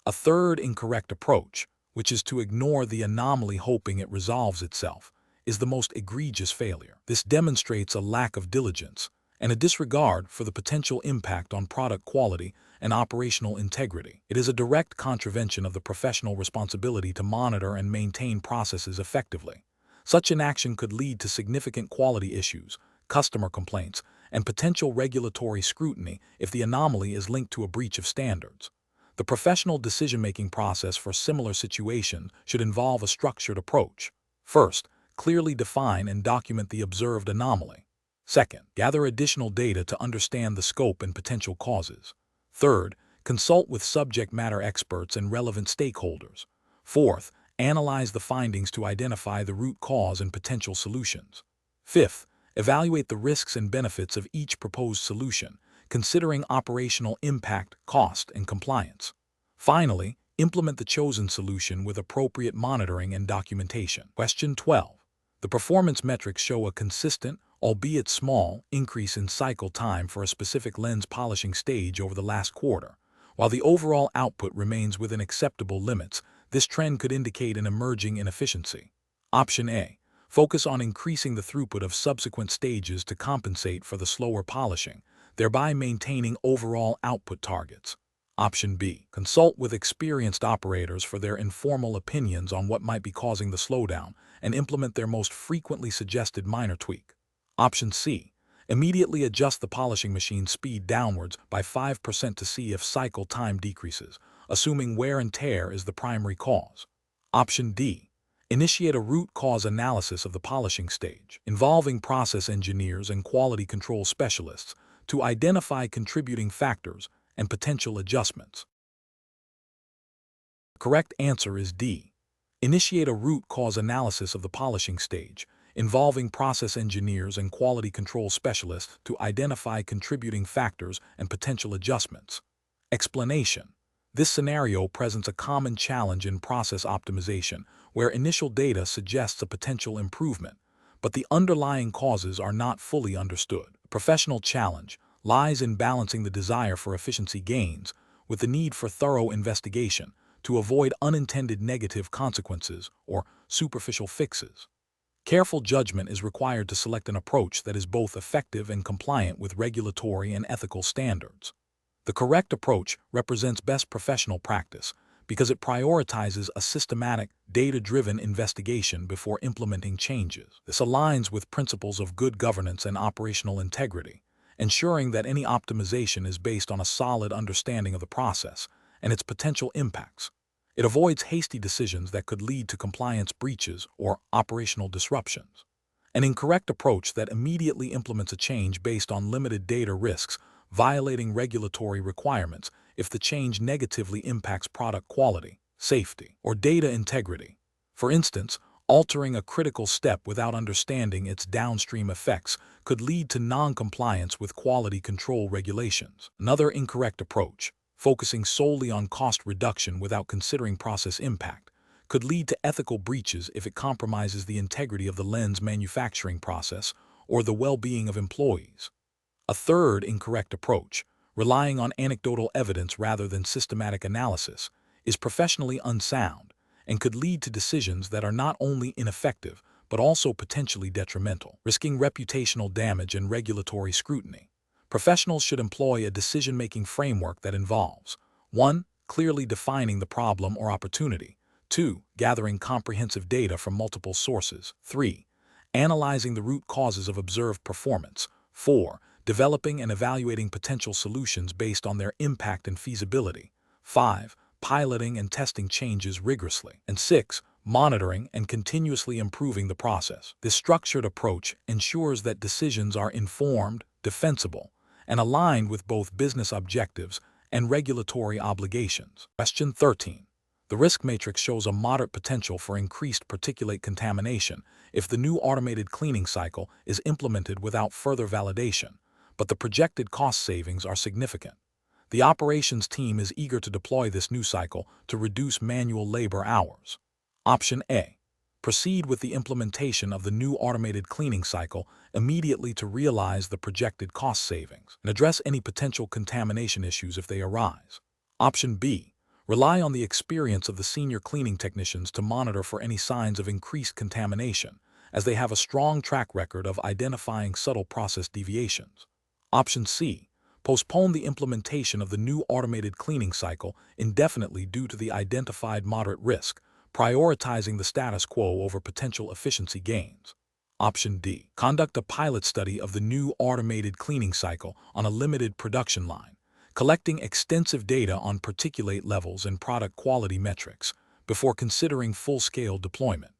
Speaker 1: A third incorrect approach, which is to ignore the anomaly hoping it resolves itself, is the most egregious failure. This demonstrates a lack of diligence and a disregard for the potential impact on product quality and operational integrity. It is a direct contravention of the professional responsibility to monitor and maintain processes effectively. Such inaction could lead to significant quality issues, customer complaints, and potential regulatory scrutiny if the anomaly is linked to a breach of standards. The professional decision-making process for similar situations should involve a structured approach. First, clearly define and document the observed anomaly. Second, gather additional data to understand the scope and potential causes. Third, consult with subject matter experts and relevant stakeholders. Fourth, analyze the findings to identify the root cause and potential solutions. Fifth, evaluate the risks and benefits of each proposed solution, considering operational impact, cost, and compliance. Finally, implement the chosen solution with appropriate monitoring and documentation. Question 12. The performance metrics show a consistent, albeit small, increase in cycle time for a specific lens polishing stage over the last quarter. While the overall output remains within acceptable limits, this trend could indicate an emerging inefficiency. Option A. Focus on increasing the throughput of subsequent stages to compensate for the slower polishing, thereby maintaining overall output targets. Option B. Consult with experienced operators for their informal opinions on what might be causing the slowdown and implement their most frequently suggested minor tweak. Option C. Immediately adjust the polishing machine speed downwards by 5% to see if cycle time decreases, assuming wear and tear is the primary cause. Option D. Initiate a root cause analysis of the polishing stage, involving process engineers and quality control specialists to identify contributing factors and potential adjustments. The correct answer is D. Initiate a root cause analysis of the polishing stage, involving process engineers and quality control specialists to identify contributing factors and potential adjustments. Explanation. This scenario presents a common challenge in process optimization, where initial data suggests a potential improvement, but the underlying causes are not fully understood. The professional challenge lies in balancing the desire for efficiency gains with the need for thorough investigation to avoid unintended negative consequences or superficial fixes. Careful judgment is required to select an approach that is both effective and compliant with regulatory and ethical standards. The correct approach represents best professional practice because it prioritizes a systematic, data-driven investigation before implementing changes. This aligns with principles of good governance and operational integrity, ensuring that any optimization is based on a solid understanding of the process and its potential impacts. It avoids hasty decisions that could lead to compliance breaches or operational disruptions. An incorrect approach that immediately implements a change based on limited data risks violating regulatory requirements if the change negatively impacts product quality, safety, or data integrity. For instance, altering a critical step without understanding its downstream effects could lead to non-compliance with quality control regulations. Another incorrect approach, focusing solely on cost reduction without considering process impact, could lead to ethical breaches if it compromises the integrity of the lens manufacturing process or the well-being of employees. A third incorrect approach, relying on anecdotal evidence rather than systematic analysis, is professionally unsound and could lead to decisions that are not only ineffective but also potentially detrimental, risking reputational damage and regulatory scrutiny. Professionals should employ a decision-making framework that involves 1. Clearly defining the problem or opportunity, 2. Gathering comprehensive data from multiple sources, 3. Analyzing the root causes of observed performance, 4. Developing and evaluating potential solutions based on their impact and feasibility, 5. Piloting and testing changes rigorously, and 6. Monitoring and continuously improving the process. This structured approach ensures that decisions are informed, defensible, and aligned with both business objectives and regulatory obligations. Question 13. The risk matrix shows a moderate potential for increased particulate contamination if the new automated cleaning cycle is implemented without further validation, but the projected cost savings are significant. The operations team is eager to deploy this new cycle to reduce manual labor hours. Option A. Proceed with the implementation of the new automated cleaning cycle immediately to realize the projected cost savings and address any potential contamination issues if they arise. Option B. Rely on the experience of the senior cleaning technicians to monitor for any signs of increased contamination, as they have a strong track record of identifying subtle process deviations. Option C. Postpone the implementation of the new automated cleaning cycle indefinitely due to the identified moderate risk, prioritizing the status quo over potential efficiency gains. Option D. Conduct a pilot study of the new automated cleaning cycle on a limited production line, collecting extensive data on particulate levels and product quality metrics before considering full-scale deployment.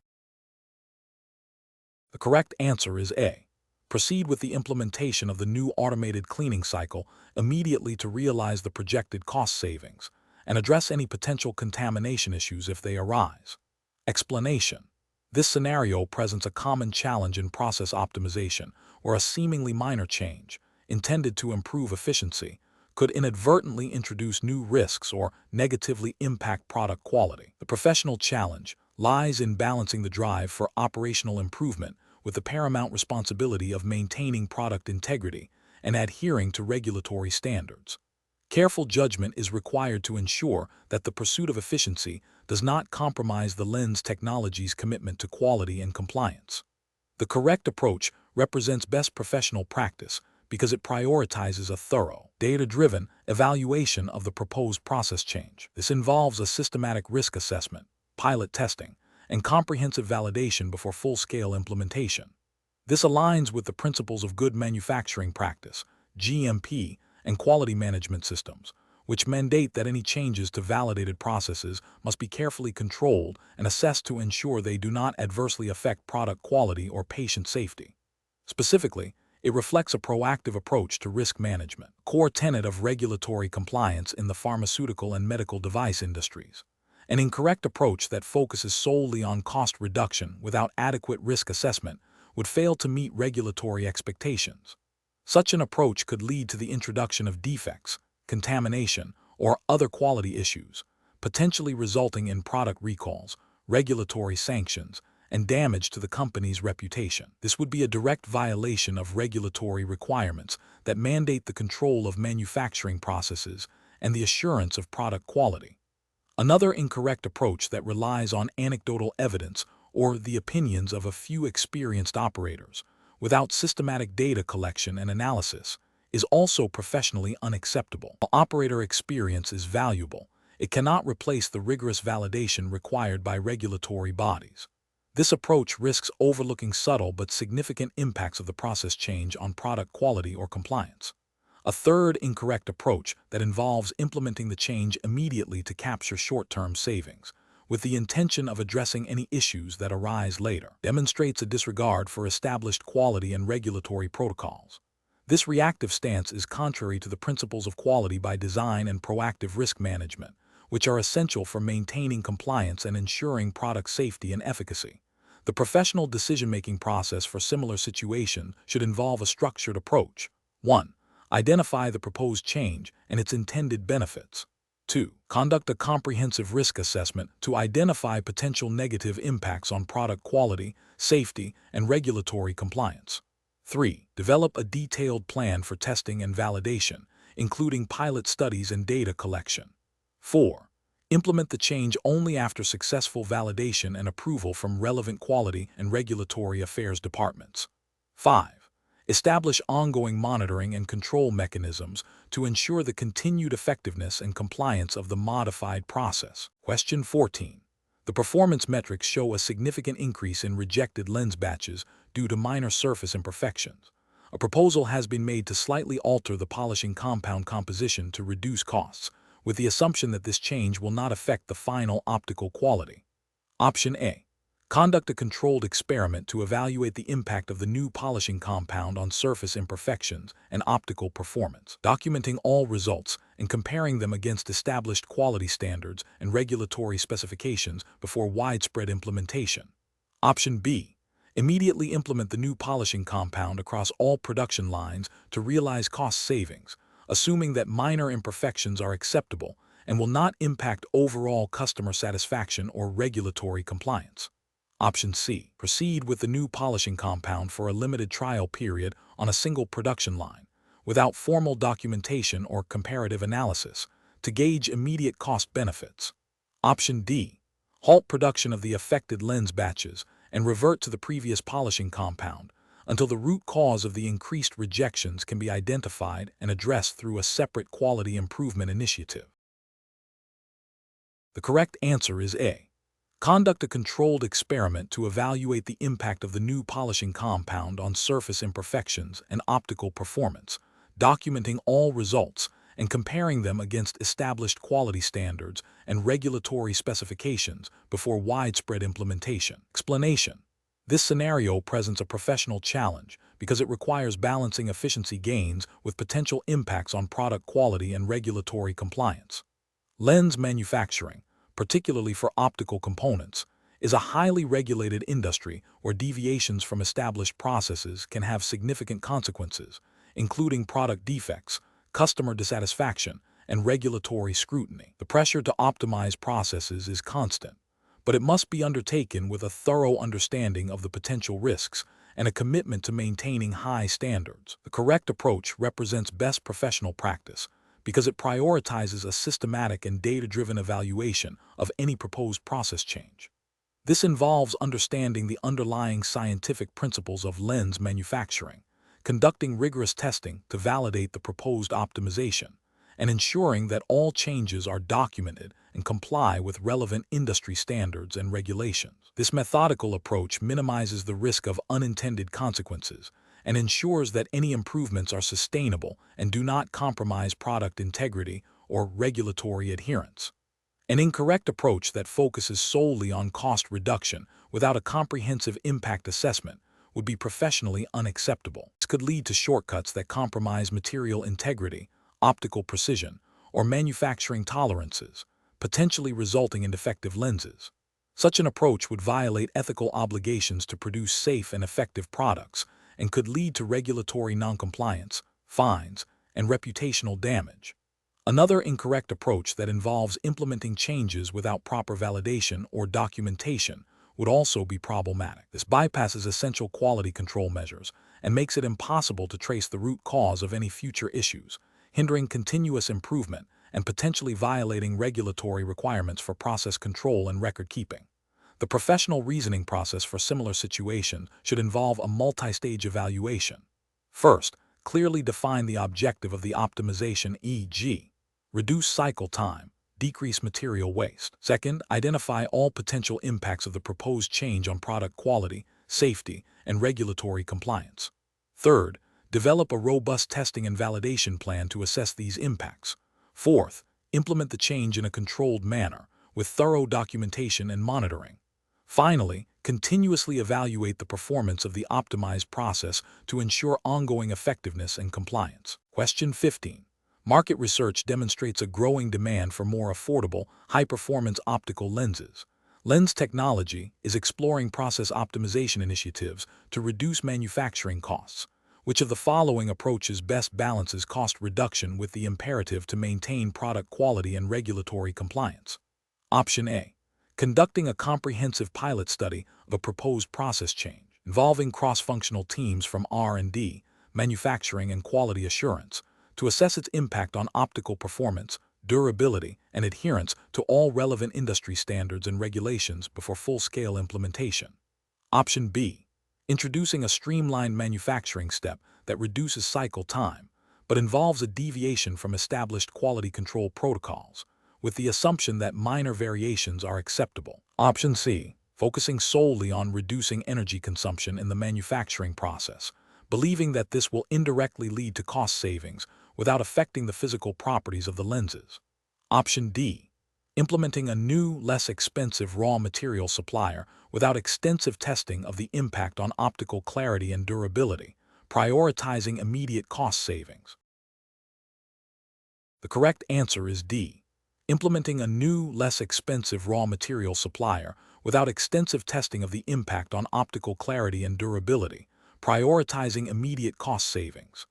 Speaker 1: The correct answer is A. Proceed with the implementation of the new automated cleaning cycle immediately to realize the projected cost savings and address any potential contamination issues if they arise. Explanation. This scenario presents a common challenge in process optimization where a seemingly minor change, intended to improve efficiency, could inadvertently introduce new risks or negatively impact product quality. The professional challenge lies in balancing the drive for operational improvement with the paramount responsibility of maintaining product integrity and adhering to regulatory standards. Careful judgment is required to ensure that the pursuit of efficiency does not compromise the lens technology's commitment to quality and compliance. The correct approach represents best professional practice because it prioritizes a thorough, data-driven evaluation of the proposed process change. This involves a systematic risk assessment, pilot testing, and comprehensive validation before full-scale implementation. This aligns with the principles of good manufacturing practice, GMP, and quality management systems, which mandate that any changes to validated processes must be carefully controlled and assessed to ensure they do not adversely affect product quality or patient safety. Specifically, it reflects a proactive approach to risk management, a core tenet of regulatory compliance in the pharmaceutical and medical device industries. An incorrect approach that focuses solely on cost reduction without adequate risk assessment would fail to meet regulatory expectations. Such an approach could lead to the introduction of defects, contamination, or other quality issues, potentially resulting in product recalls, regulatory sanctions, and damage to the company's reputation. This would be a direct violation of regulatory requirements that mandate the control of manufacturing processes and the assurance of product quality. Another incorrect approach that relies on anecdotal evidence or the opinions of a few experienced operators, without systematic data collection and analysis, is also professionally unacceptable. While operator experience is valuable, it cannot replace the rigorous validation required by regulatory bodies. This approach risks overlooking subtle but significant impacts of the process change on product quality or compliance. A third incorrect approach that involves implementing the change immediately to capture short-term savings, with the intention of addressing any issues that arise later, demonstrates a disregard for established quality and regulatory protocols. This reactive stance is contrary to the principles of quality by design and proactive risk management, which are essential for maintaining compliance and ensuring product safety and efficacy. The professional decision-making process for similar situations should involve a structured approach. 1. Identify the proposed change and its intended benefits. 2. Conduct a comprehensive risk assessment to identify potential negative impacts on product quality, safety, and regulatory compliance. 3. Develop a detailed plan for testing and validation, including pilot studies and data collection. 4. Implement the change only after successful validation and approval from relevant quality and regulatory affairs departments. 5. Establish ongoing monitoring and control mechanisms to ensure the continued effectiveness and compliance of the modified process. Question 14. The performance metrics show a significant increase in rejected lens batches due to minor surface imperfections. A proposal has been made to slightly alter the polishing compound composition to reduce costs, with the assumption that this change will not affect the final optical quality. Option A. Conduct a controlled experiment to evaluate the impact of the new polishing compound on surface imperfections and optical performance, documenting all results and comparing them against established quality standards and regulatory specifications before widespread implementation. Option B. Immediately implement the new polishing compound across all production lines to realize cost savings, assuming that minor imperfections are acceptable and will not impact overall customer satisfaction or regulatory compliance. Option C. Proceed with the new polishing compound for a limited trial period on a single production line, without formal documentation or comparative analysis, to gauge immediate cost benefits. Option D. Halt production of the affected lens batches and revert to the previous polishing compound until the root cause of the increased rejections can be identified and addressed through a separate quality improvement initiative. The correct answer is A. Conduct a controlled experiment to evaluate the impact of the new polishing compound on surface imperfections and optical performance, documenting all results and comparing them against established quality standards and regulatory specifications before widespread implementation. Explanation. This scenario presents a professional challenge because it requires balancing efficiency gains with potential impacts on product quality and regulatory compliance. Lens manufacturing, particularly for optical components, is a highly regulated industry where deviations from established processes can have significant consequences, including product defects, customer dissatisfaction, and regulatory scrutiny. The pressure to optimize processes is constant, but it must be undertaken with a thorough understanding of the potential risks and a commitment to maintaining high standards. The correct approach represents best professional practice, because it prioritizes a systematic and data-driven evaluation of any proposed process change. This involves understanding the underlying scientific principles of lens manufacturing, conducting rigorous testing to validate the proposed optimization, and ensuring that all changes are documented and comply with relevant industry standards and regulations. This methodical approach minimizes the risk of unintended consequences and ensures that any improvements are sustainable and do not compromise product integrity or regulatory adherence. An incorrect approach that focuses solely on cost reduction without a comprehensive impact assessment would be professionally unacceptable. This could lead to shortcuts that compromise material integrity, optical precision, or manufacturing tolerances, potentially resulting in defective lenses. Such an approach would violate ethical obligations to produce safe and effective products and could lead to regulatory noncompliance, fines, and reputational damage. Another incorrect approach that involves implementing changes without proper validation or documentation would also be problematic. This bypasses essential quality control measures and makes it impossible to trace the root cause of any future issues, hindering continuous improvement and potentially violating regulatory requirements for process control and record keeping. The professional reasoning process for similar situations should involve a multi-stage evaluation. First, clearly define the objective of the optimization, e.g., reduce cycle time, decrease material waste. Second, identify all potential impacts of the proposed change on product quality, safety, and regulatory compliance. Third, develop a robust testing and validation plan to assess these impacts. Fourth, implement the change in a controlled manner, with thorough documentation and monitoring. Finally, continuously evaluate the performance of the optimized process to ensure ongoing effectiveness and compliance. Question 15. Market research demonstrates a growing demand for more affordable, high-performance optical lenses. Lens Technology is exploring process optimization initiatives to reduce manufacturing costs. Which of the following approaches best balances cost reduction with the imperative to maintain product quality and regulatory compliance? Option A. Conducting a comprehensive pilot study of a proposed process change, involving cross-functional teams from R&D, manufacturing, and quality assurance, to assess its impact on optical performance, durability, and adherence to all relevant industry standards and regulations before full-scale implementation. Option B. Introducing a streamlined manufacturing step that reduces cycle time, but involves a deviation from established quality control protocols, with the assumption that minor variations are acceptable. Option C. Focusing solely on reducing energy consumption in the manufacturing process, believing that this will indirectly lead to cost savings without affecting the physical properties of the lenses. Option D. Implementing a new, less expensive raw material supplier without extensive testing of the impact on optical clarity and durability, prioritizing immediate cost savings. The correct answer is D. Implementing a new, less expensive raw material supplier without extensive testing of the impact on optical clarity and durability, prioritizing immediate cost savings.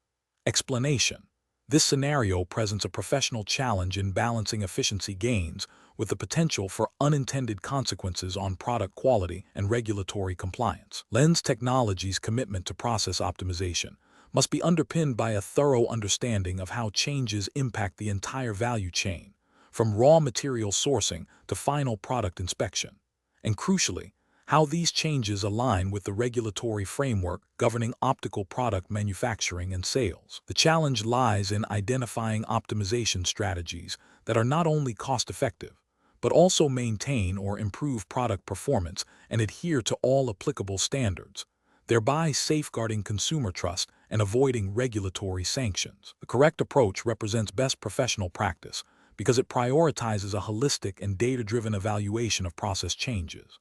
Speaker 1: Explanation. This scenario presents a professional challenge in balancing efficiency gains with the potential for unintended consequences on product quality and regulatory compliance. Lens Technology's commitment to process optimization must be underpinned by a thorough understanding of how changes impact the entire value chain, from raw material sourcing to final product inspection, and crucially, how these changes align with the regulatory framework governing optical product manufacturing and sales. The challenge lies in identifying optimization strategies that are not only cost-effective, but also maintain or improve product performance and adhere to all applicable standards, thereby safeguarding consumer trust and avoiding regulatory sanctions. The correct approach represents best professional practice because it prioritizes a holistic and data-driven evaluation of process changes.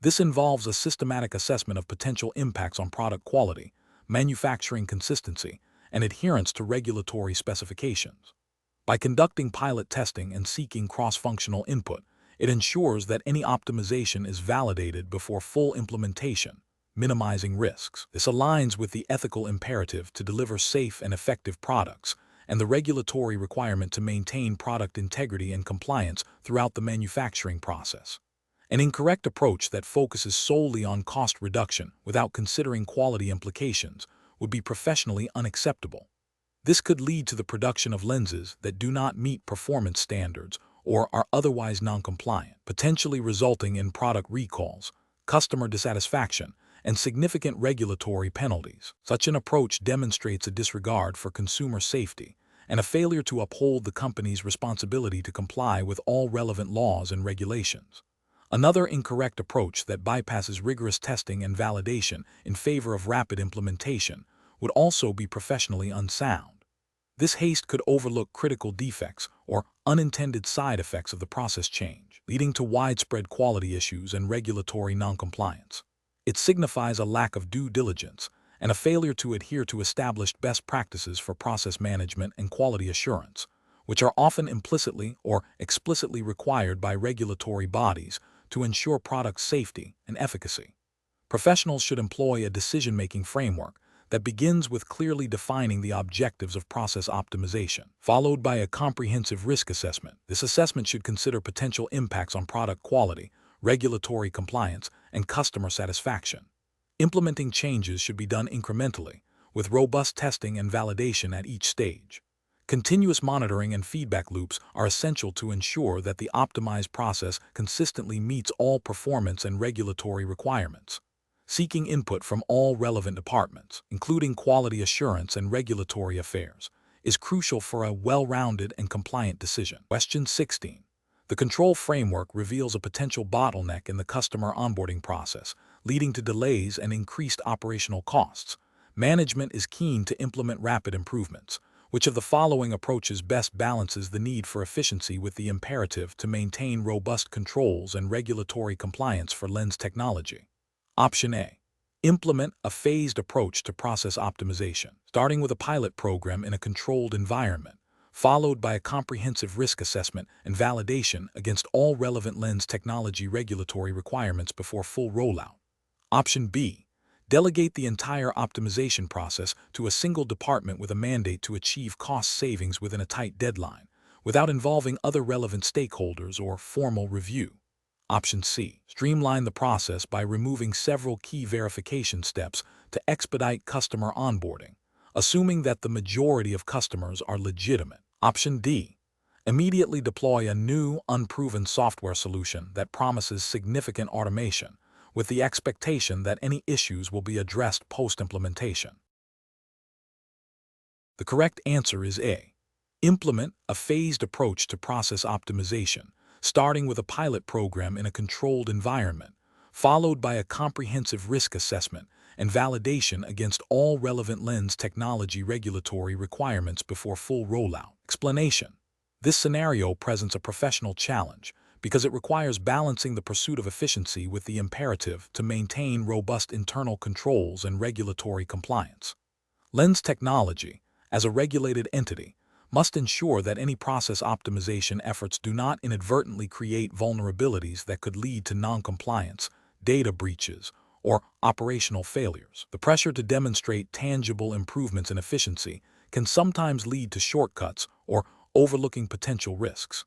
Speaker 1: This involves a systematic assessment of potential impacts on product quality, manufacturing consistency, and adherence to regulatory specifications. By conducting pilot testing and seeking cross-functional input, it ensures that any optimization is validated before full implementation, minimizing risks. This aligns with the ethical imperative to deliver safe and effective products and the regulatory requirement to maintain product integrity and compliance throughout the manufacturing process. An incorrect approach that focuses solely on cost reduction without considering quality implications would be professionally unacceptable. This could lead to the production of lenses that do not meet performance standards or are otherwise non-compliant, potentially resulting in product recalls, customer dissatisfaction, and significant regulatory penalties. Such an approach demonstrates a disregard for consumer safety and a failure to uphold the company's responsibility to comply with all relevant laws and regulations. Another incorrect approach that bypasses rigorous testing and validation in favor of rapid implementation would also be professionally unsound. This haste could overlook critical defects or unintended side effects of the process change, leading to widespread quality issues and regulatory noncompliance. It signifies a lack of due diligence and a failure to adhere to established best practices for process management and quality assurance, which are often implicitly or explicitly required by regulatory bodies to ensure product safety and efficacy. Professionals should employ a decision-making framework that begins with clearly defining the objectives of process optimization, followed by a comprehensive risk assessment. This assessment should consider potential impacts on product quality, regulatory compliance, and customer satisfaction. Implementing changes should be done incrementally, with robust testing and validation at each stage. Continuous monitoring and feedback loops are essential to ensure that the optimized process consistently meets all performance and regulatory requirements. Seeking input from all relevant departments, including quality assurance and regulatory affairs, is crucial for a well-rounded and compliant decision. Question 16. The control framework reveals a potential bottleneck in the customer onboarding process, leading to delays and increased operational costs. Management is keen to implement rapid improvements. Which of the following approaches best balances the need for efficiency with the imperative to maintain robust controls and regulatory compliance for lens technology? Option A. Implement a phased approach to process optimization, starting with a pilot program in a controlled environment, followed by a comprehensive risk assessment and validation against all relevant lens technology regulatory requirements before full rollout. Option B. Delegate the entire optimization process to a single department with a mandate to achieve cost savings within a tight deadline, without involving other relevant stakeholders or formal review. Option C. Streamline the process by removing several key verification steps to expedite customer onboarding, assuming that the majority of customers are legitimate. Option D. Immediately deploy a new, unproven software solution that promises significant automation, with the expectation that any issues will be addressed post-implementation. The correct answer is A. Implement a phased approach to process optimization, starting with a pilot program in a controlled environment, followed by a comprehensive risk assessment and validation against all relevant lens technology regulatory requirements before full rollout. Explanation. This scenario presents a professional challenge because it requires balancing the pursuit of efficiency with the imperative to maintain robust internal controls and regulatory compliance. Lens technology, as a regulated entity, must ensure that any process optimization efforts do not inadvertently create vulnerabilities that could lead to non-compliance, data breaches, or operational failures. The pressure to demonstrate tangible improvements in efficiency can sometimes lead to shortcuts or overlooking potential risks.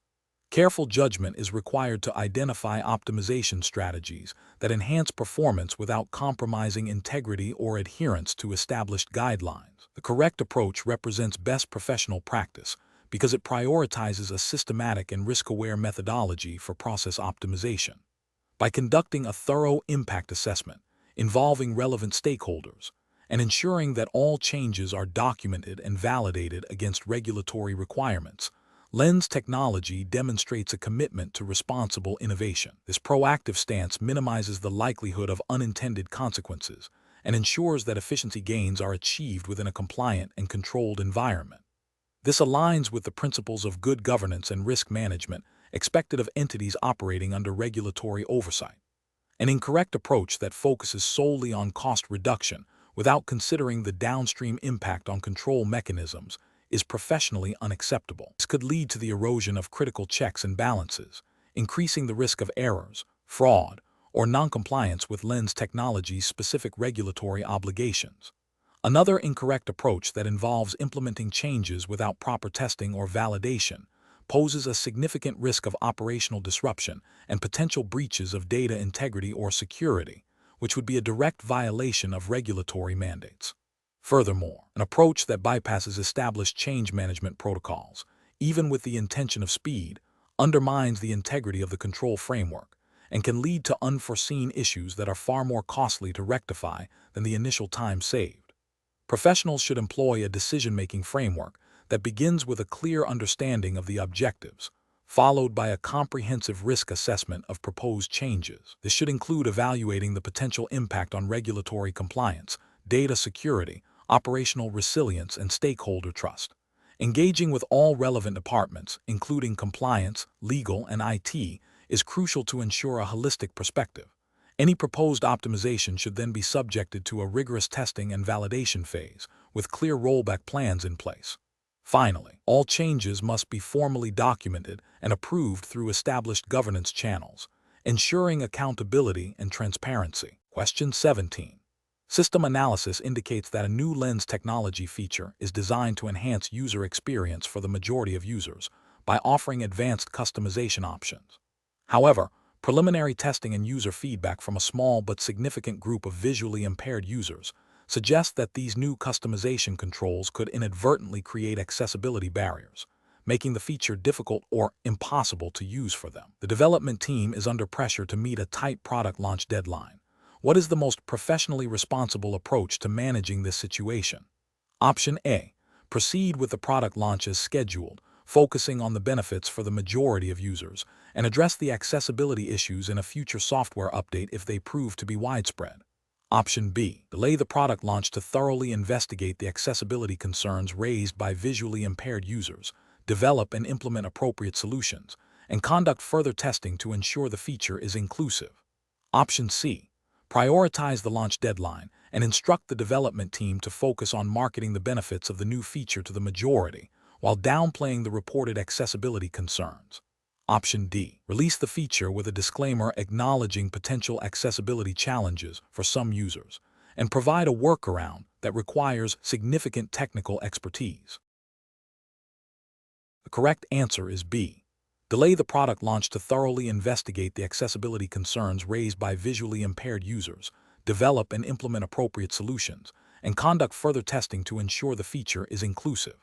Speaker 1: Careful judgment is required to identify optimization strategies that enhance performance without compromising integrity or adherence to established guidelines. The correct approach represents best professional practice because it prioritizes a systematic and risk-aware methodology for process optimization. By conducting a thorough impact assessment involving relevant stakeholders and ensuring that all changes are documented and validated against regulatory requirements, Lens technology demonstrates a commitment to responsible innovation. This proactive stance minimizes the likelihood of unintended consequences and ensures that efficiency gains are achieved within a compliant and controlled environment. This aligns with the principles of good governance and risk management expected of entities operating under regulatory oversight. An incorrect approach that focuses solely on cost reduction without considering the downstream impact on control mechanisms is professionally unacceptable. This could lead to the erosion of critical checks and balances, increasing the risk of errors, fraud, or noncompliance with lens technology's specific regulatory obligations. Another incorrect approach that involves implementing changes without proper testing or validation poses a significant risk of operational disruption and potential breaches of data integrity or security, which would be a direct violation of regulatory mandates. Furthermore, an approach that bypasses established change management protocols, even with the intention of speed, undermines the integrity of the control framework and can lead to unforeseen issues that are far more costly to rectify than the initial time saved. Professionals should employ a decision-making framework that begins with a clear understanding of the objectives, followed by a comprehensive risk assessment of proposed changes. This should include evaluating the potential impact on regulatory compliance, data security, operational resilience, and stakeholder trust. Engaging with all relevant departments, including compliance, legal, and IT, is crucial to ensure a holistic perspective. Any proposed optimization should then be subjected to a rigorous testing and validation phase, with clear rollback plans in place. Finally, all changes must be formally documented and approved through established governance channels, ensuring accountability and transparency. Question 17. System analysis indicates that a new lens technology feature is designed to enhance user experience for the majority of users by offering advanced customization options. However, Preliminary testing and user feedback from a small but significant group of visually impaired users suggest that these new customization controls could inadvertently create accessibility barriers, making the feature difficult or impossible to use for them. The development team is under pressure to meet a tight product launch deadline. What is the most professionally responsible approach to managing this situation? Option A. Proceed with the product launch as scheduled, focusing on the benefits for the majority of users, and address the accessibility issues in a future software update if they prove to be widespread. Option B. Delay the product launch to thoroughly investigate the accessibility concerns raised by visually impaired users, develop and implement appropriate solutions, and conduct further testing to ensure the feature is inclusive. Option C. Prioritize the launch deadline and instruct the development team to focus on marketing the benefits of the new feature to the majority, while downplaying the reported accessibility concerns. Option D. Release the feature with a disclaimer acknowledging potential accessibility challenges for some users, and provide a workaround that requires significant technical expertise. The correct answer is B. Delay the product launch to thoroughly investigate the accessibility concerns raised by visually impaired users, develop and implement appropriate solutions, and conduct further testing to ensure the feature is inclusive.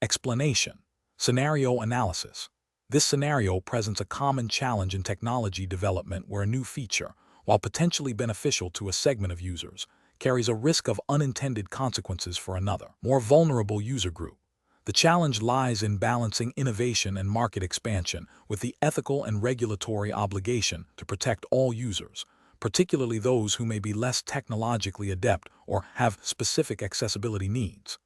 Speaker 1: Explanation. Scenario analysis. This scenario presents a common challenge in technology development where a new feature, while potentially beneficial to a segment of users, carries a risk of unintended consequences for another, more vulnerable user group. The challenge lies in balancing innovation and market expansion with the ethical and regulatory obligation to protect all users, particularly those who may be less technologically adept or have specific accessibility needs.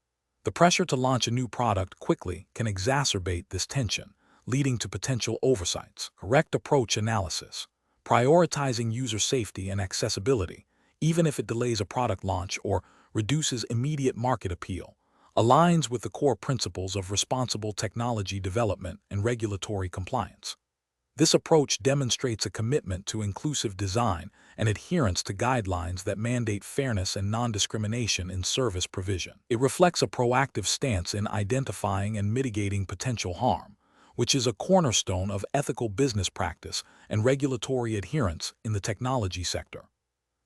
Speaker 1: The pressure to launch a new product quickly can exacerbate this tension, leading to potential oversights. Correct approach analysis. Prioritizing user safety and accessibility, even if it delays a product launch or reduces immediate market appeal, aligns with the core principles of responsible technology development and regulatory compliance. This approach demonstrates a commitment to inclusive design and adherence to guidelines that mandate fairness and non-discrimination in service provision. It reflects a proactive stance in identifying and mitigating potential harm, which is a cornerstone of ethical business practice and regulatory adherence in the technology sector.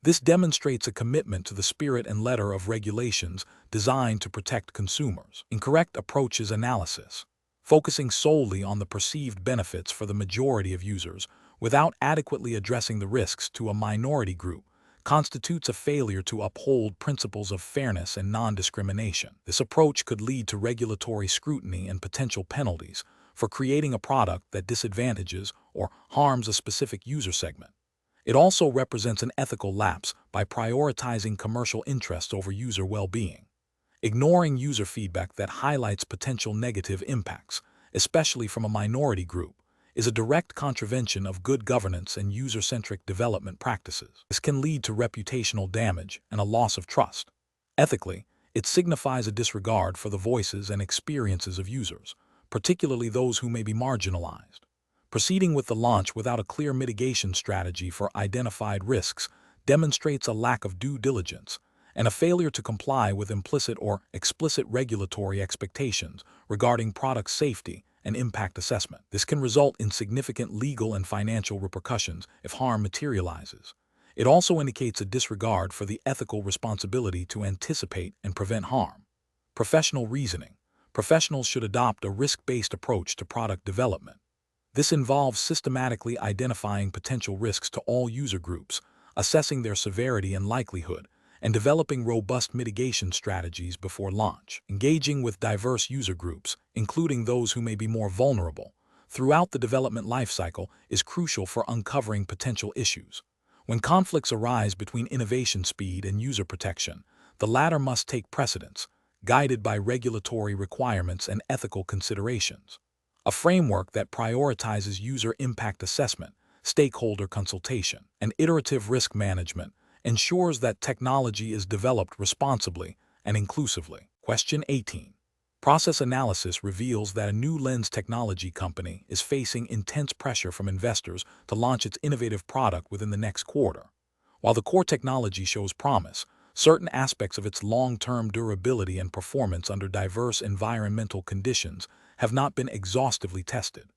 Speaker 1: This demonstrates a commitment to the spirit and letter of regulations designed to protect consumers. Incorrect approaches analysis. Focusing solely on the perceived benefits for the majority of users without adequately addressing the risks to a minority group constitutes a failure to uphold principles of fairness and non-discrimination. This approach could lead to regulatory scrutiny and potential penalties for creating a product that disadvantages or harms a specific user segment. It also represents an ethical lapse by prioritizing commercial interests over user well-being. Ignoring user feedback that highlights potential negative impacts, especially from a minority group, is a direct contravention of good governance and user-centric development practices. This can lead to reputational damage and a loss of trust. Ethically, it signifies a disregard for the voices and experiences of users, particularly those who may be marginalized. Proceeding with the launch without a clear mitigation strategy for identified risks demonstrates a lack of due diligence and a failure to comply with implicit or explicit regulatory expectations regarding product safety and impact assessment. This can result in significant legal and financial repercussions if harm materializes. It also indicates a disregard for the ethical responsibility to anticipate and prevent harm. Professional reasoning. Professionals should adopt a risk-based approach to product development. This involves systematically identifying potential risks to all user groups, assessing their severity and likelihood, and developing robust mitigation strategies before launch. Engaging with diverse user groups, including those who may be more vulnerable, throughout the development lifecycle is crucial for uncovering potential issues. When conflicts arise between innovation speed and user protection, the latter must take precedence, guided by regulatory requirements and ethical considerations. A framework that prioritizes user impact assessment, stakeholder consultation, and iterative risk management ensures that technology is developed responsibly and inclusively. Question 18. Process analysis reveals that a new lens technology company is facing intense pressure from investors to launch its innovative product within the next quarter. While the core technology shows promise, certain aspects of its long-term durability and performance under diverse environmental conditions have not been exhaustively tested.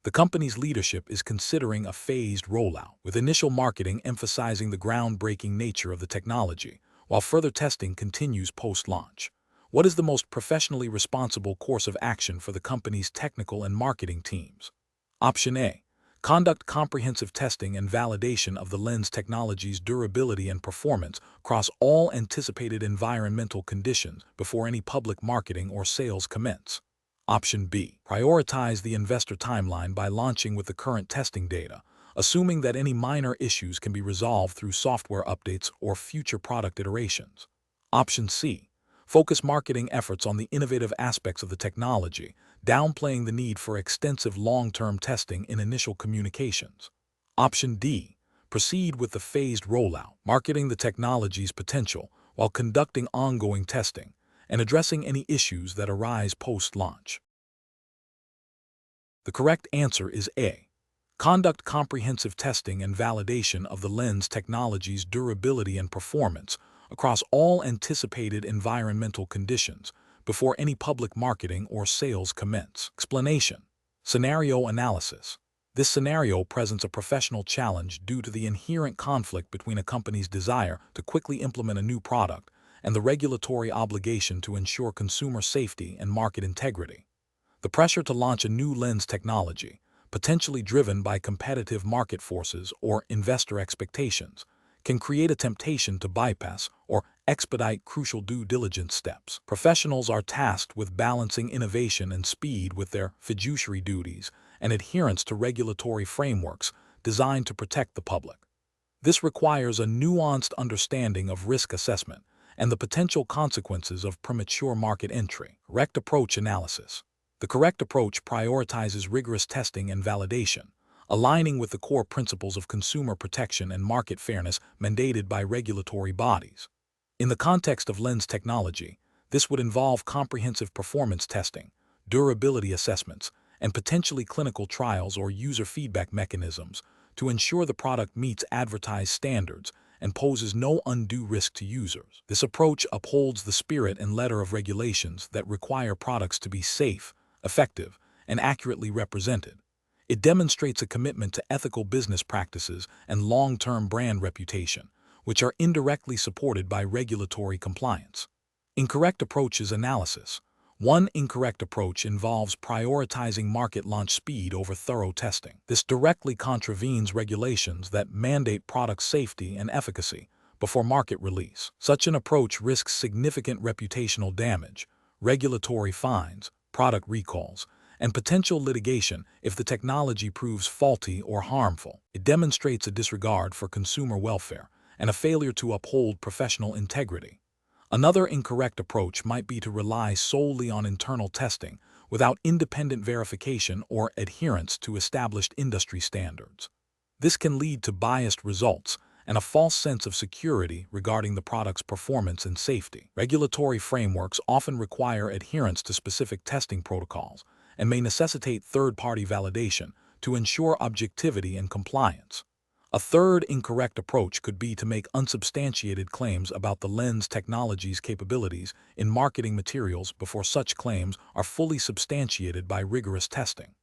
Speaker 1: The company's leadership is considering a phased rollout, with initial marketing emphasizing the groundbreaking nature of the technology, while further testing continues post-launch. What is the most professionally responsible course of action for the company's technical and marketing teams? Option A. Conduct comprehensive testing and validation of the lens technology's durability and performance across all anticipated environmental conditions before any public marketing or sales commence. Option B. Prioritize the investor timeline by launching with the current testing data, assuming that any minor issues can be resolved through software updates or future product iterations. Option C. Focus marketing efforts on the innovative aspects of the technology, downplaying the need for extensive long-term testing in initial communications. Option D. Proceed with the phased rollout, marketing the technology's potential while conducting ongoing testing and addressing any issues that arise post-launch. The correct answer is A. Conduct comprehensive testing and validation of the lens technology's durability and performance across all anticipated environmental conditions before any public marketing or sales commence. Explanation. Scenario analysis. This scenario presents a professional challenge due to the inherent conflict between a company's desire to quickly implement a new product and the regulatory obligation to ensure consumer safety and market integrity. The pressure to launch a new lens technology, potentially driven by competitive market forces or investor expectations, can create a temptation to bypass or expedite crucial due diligence steps. Professionals are tasked with balancing innovation and speed with their fiduciary duties and adherence to regulatory frameworks designed to protect the public. This requires a nuanced understanding of risk assessment and the potential consequences of premature market entry. Correct approach analysis. The correct approach prioritizes rigorous testing and validation, aligning with the core principles of consumer protection and market fairness mandated by regulatory bodies. In the context of lens technology, this would involve comprehensive performance testing, durability assessments, and potentially clinical trials or user feedback mechanisms to ensure the product meets advertised standards and poses no undue risk to users. This approach upholds the spirit and letter of regulations that require products to be safe, effective, and accurately represented. It demonstrates a commitment to ethical business practices and long-term brand reputation, which are indirectly supported by regulatory compliance. Incorrect approaches analysis. One incorrect approach involves prioritizing market launch speed over thorough testing. This directly contravenes regulations that mandate product safety and efficacy before market release. Such an approach risks significant reputational damage, regulatory fines, product recalls, and potential litigation if the technology proves faulty or harmful. It demonstrates a disregard for consumer welfare and a failure to uphold professional integrity. Another incorrect approach might be to rely solely on internal testing without independent verification or adherence to established industry standards. This can lead to biased results and a false sense of security regarding the product's performance and safety. Regulatory frameworks often require adherence to specific testing protocols and may necessitate third-party validation to ensure objectivity and compliance. A third incorrect approach could be to make unsubstantiated claims about the lens technology's capabilities in marketing materials before such claims are fully substantiated by rigorous testing.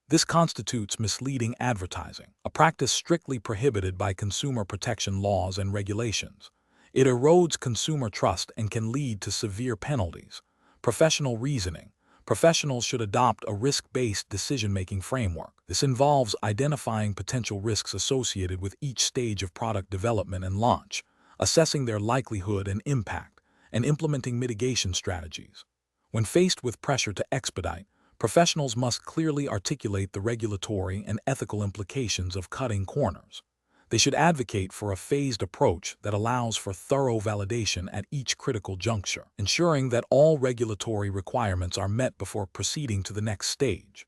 Speaker 1: This constitutes misleading advertising, a practice strictly prohibited by consumer protection laws and regulations. It erodes consumer trust and can lead to severe penalties. Professional reasoning. Professionals should adopt a risk-based decision-making framework. This involves identifying potential risks associated with each stage of product development and launch, assessing their likelihood and impact, and implementing mitigation strategies. When faced with pressure to expedite, professionals must clearly articulate the regulatory and ethical implications of cutting corners. They should advocate for a phased approach that allows for thorough validation at each critical juncture, ensuring that all regulatory requirements are met before proceeding to the next stage.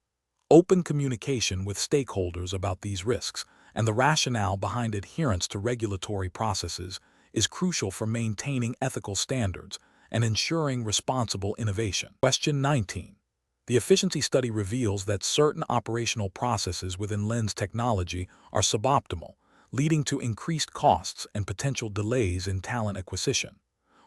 Speaker 1: Open communication with stakeholders about these risks and the rationale behind adherence to regulatory processes is crucial for maintaining ethical standards and ensuring responsible innovation. Question 19. The efficiency study reveals that certain operational processes within lens technology are suboptimal, leading to increased costs and potential delays in talent acquisition.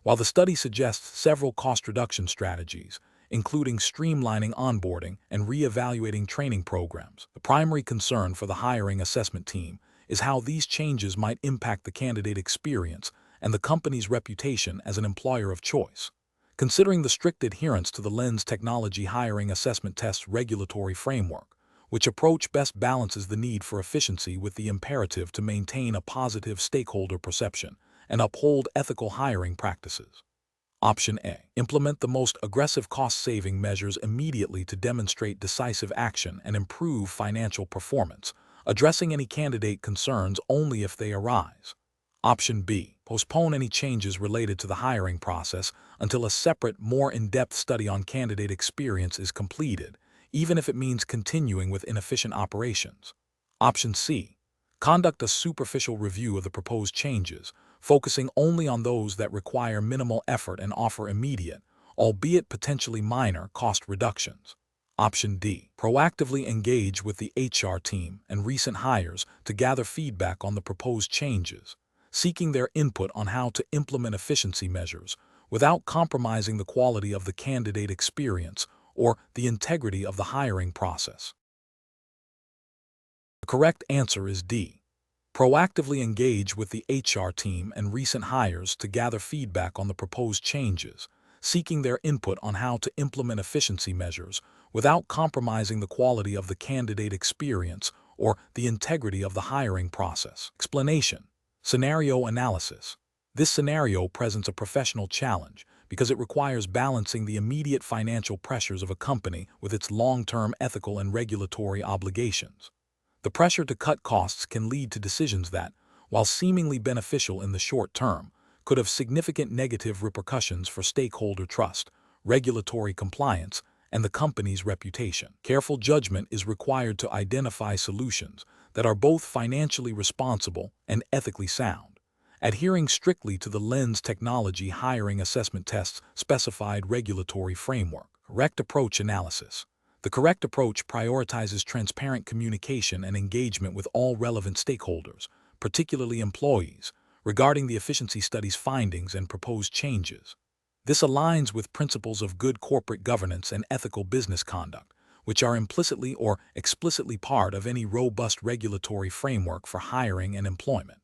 Speaker 1: While the study suggests several cost reduction strategies, including streamlining onboarding and re-evaluating training programs. The primary concern for the hiring assessment team is how these changes might impact the candidate experience and the company's reputation as an employer of choice. Considering the strict adherence to the Lens Technology Hiring Assessment Test regulatory framework, which approach best balances the need for efficiency with the imperative to maintain a positive stakeholder perception and uphold ethical hiring practices. Option A. Implement the most aggressive cost-saving measures immediately to demonstrate decisive action and improve financial performance, addressing any candidate concerns only if they arise. Option B. Postpone any changes related to the hiring process until a separate, more in-depth study on candidate experience is completed, even if it means continuing with inefficient operations. Option C. Conduct a superficial review of the proposed changes, focusing only on those that require minimal effort and offer immediate, albeit potentially minor, cost reductions. Option D. Proactively engage with the HR team and recent hires to gather feedback on the proposed changes, seeking their input on how to implement efficiency measures without compromising the quality of the candidate experience or the integrity of the hiring process. The correct answer is D. Proactively engage with the HR team and recent hires to gather feedback on the proposed changes, seeking their input on how to implement efficiency measures without compromising the quality of the candidate experience or the integrity of the hiring process. Explanation. Scenario analysis. This scenario presents a professional challenge because it requires balancing the immediate financial pressures of a company with its long-term ethical and regulatory obligations. The pressure to cut costs can lead to decisions that, while seemingly beneficial in the short term, could have significant negative repercussions for stakeholder trust, regulatory compliance, and the company's reputation. Careful judgment is required to identify solutions that are both financially responsible and ethically sound, adhering strictly to the Lens Technology Hiring Assessment Test's specified regulatory framework. Correct approach analysis. The correct approach prioritizes transparent communication and engagement with all relevant stakeholders, particularly employees, regarding the efficiency study's findings and proposed changes. This aligns with principles of good corporate governance and ethical business conduct, which are implicitly or explicitly part of any robust regulatory framework for hiring and employment.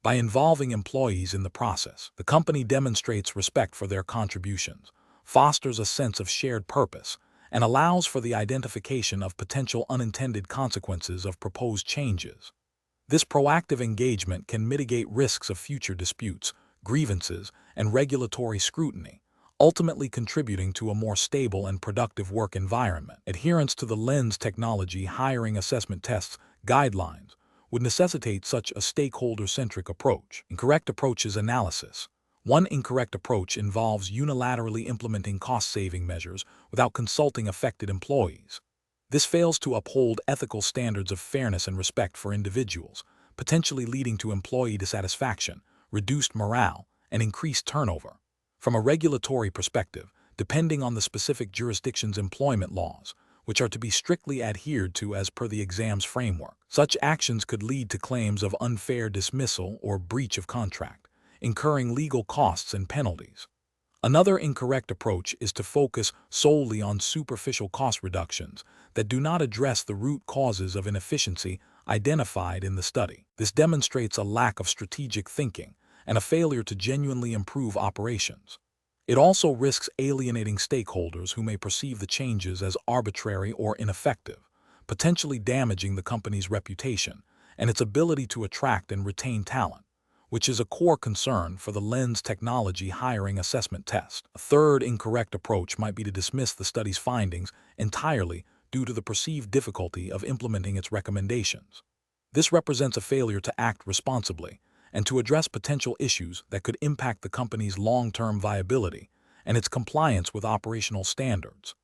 Speaker 1: By involving employees in the process, the company demonstrates respect for their contributions, fosters a sense of shared purpose, and allows for the identification of potential unintended consequences of proposed changes. This proactive engagement can mitigate risks of future disputes, grievances, and regulatory scrutiny, ultimately contributing to a more stable and productive work environment. Adherence to the Lens Technology Hiring Assessment Test's guidelines would necessitate such a stakeholder-centric approach. Incorrect approaches analysis. One incorrect approach involves unilaterally implementing cost-saving measures without consulting affected employees. This fails to uphold ethical standards of fairness and respect for individuals, potentially leading to employee dissatisfaction, reduced morale, and increased turnover. From a regulatory perspective, depending on the specific jurisdiction's employment laws, which are to be strictly adhered to as per the exam's framework, such actions could lead to claims of unfair dismissal or breach of contract, incurring legal costs and penalties. Another incorrect approach is to focus solely on superficial cost reductions that do not address the root causes of inefficiency identified in the study. This demonstrates a lack of strategic thinking and a failure to genuinely improve operations. It also risks alienating stakeholders who may perceive the changes as arbitrary or ineffective, potentially damaging the company's reputation and its ability to attract and retain talent, which is a core concern for the Lens Technology Hiring Assessment Test. A third incorrect approach might be to dismiss the study's findings entirely due to the perceived difficulty of implementing its recommendations. This represents a failure to act responsibly and to address potential issues that could impact the company's long-term viability and its compliance with operational standards.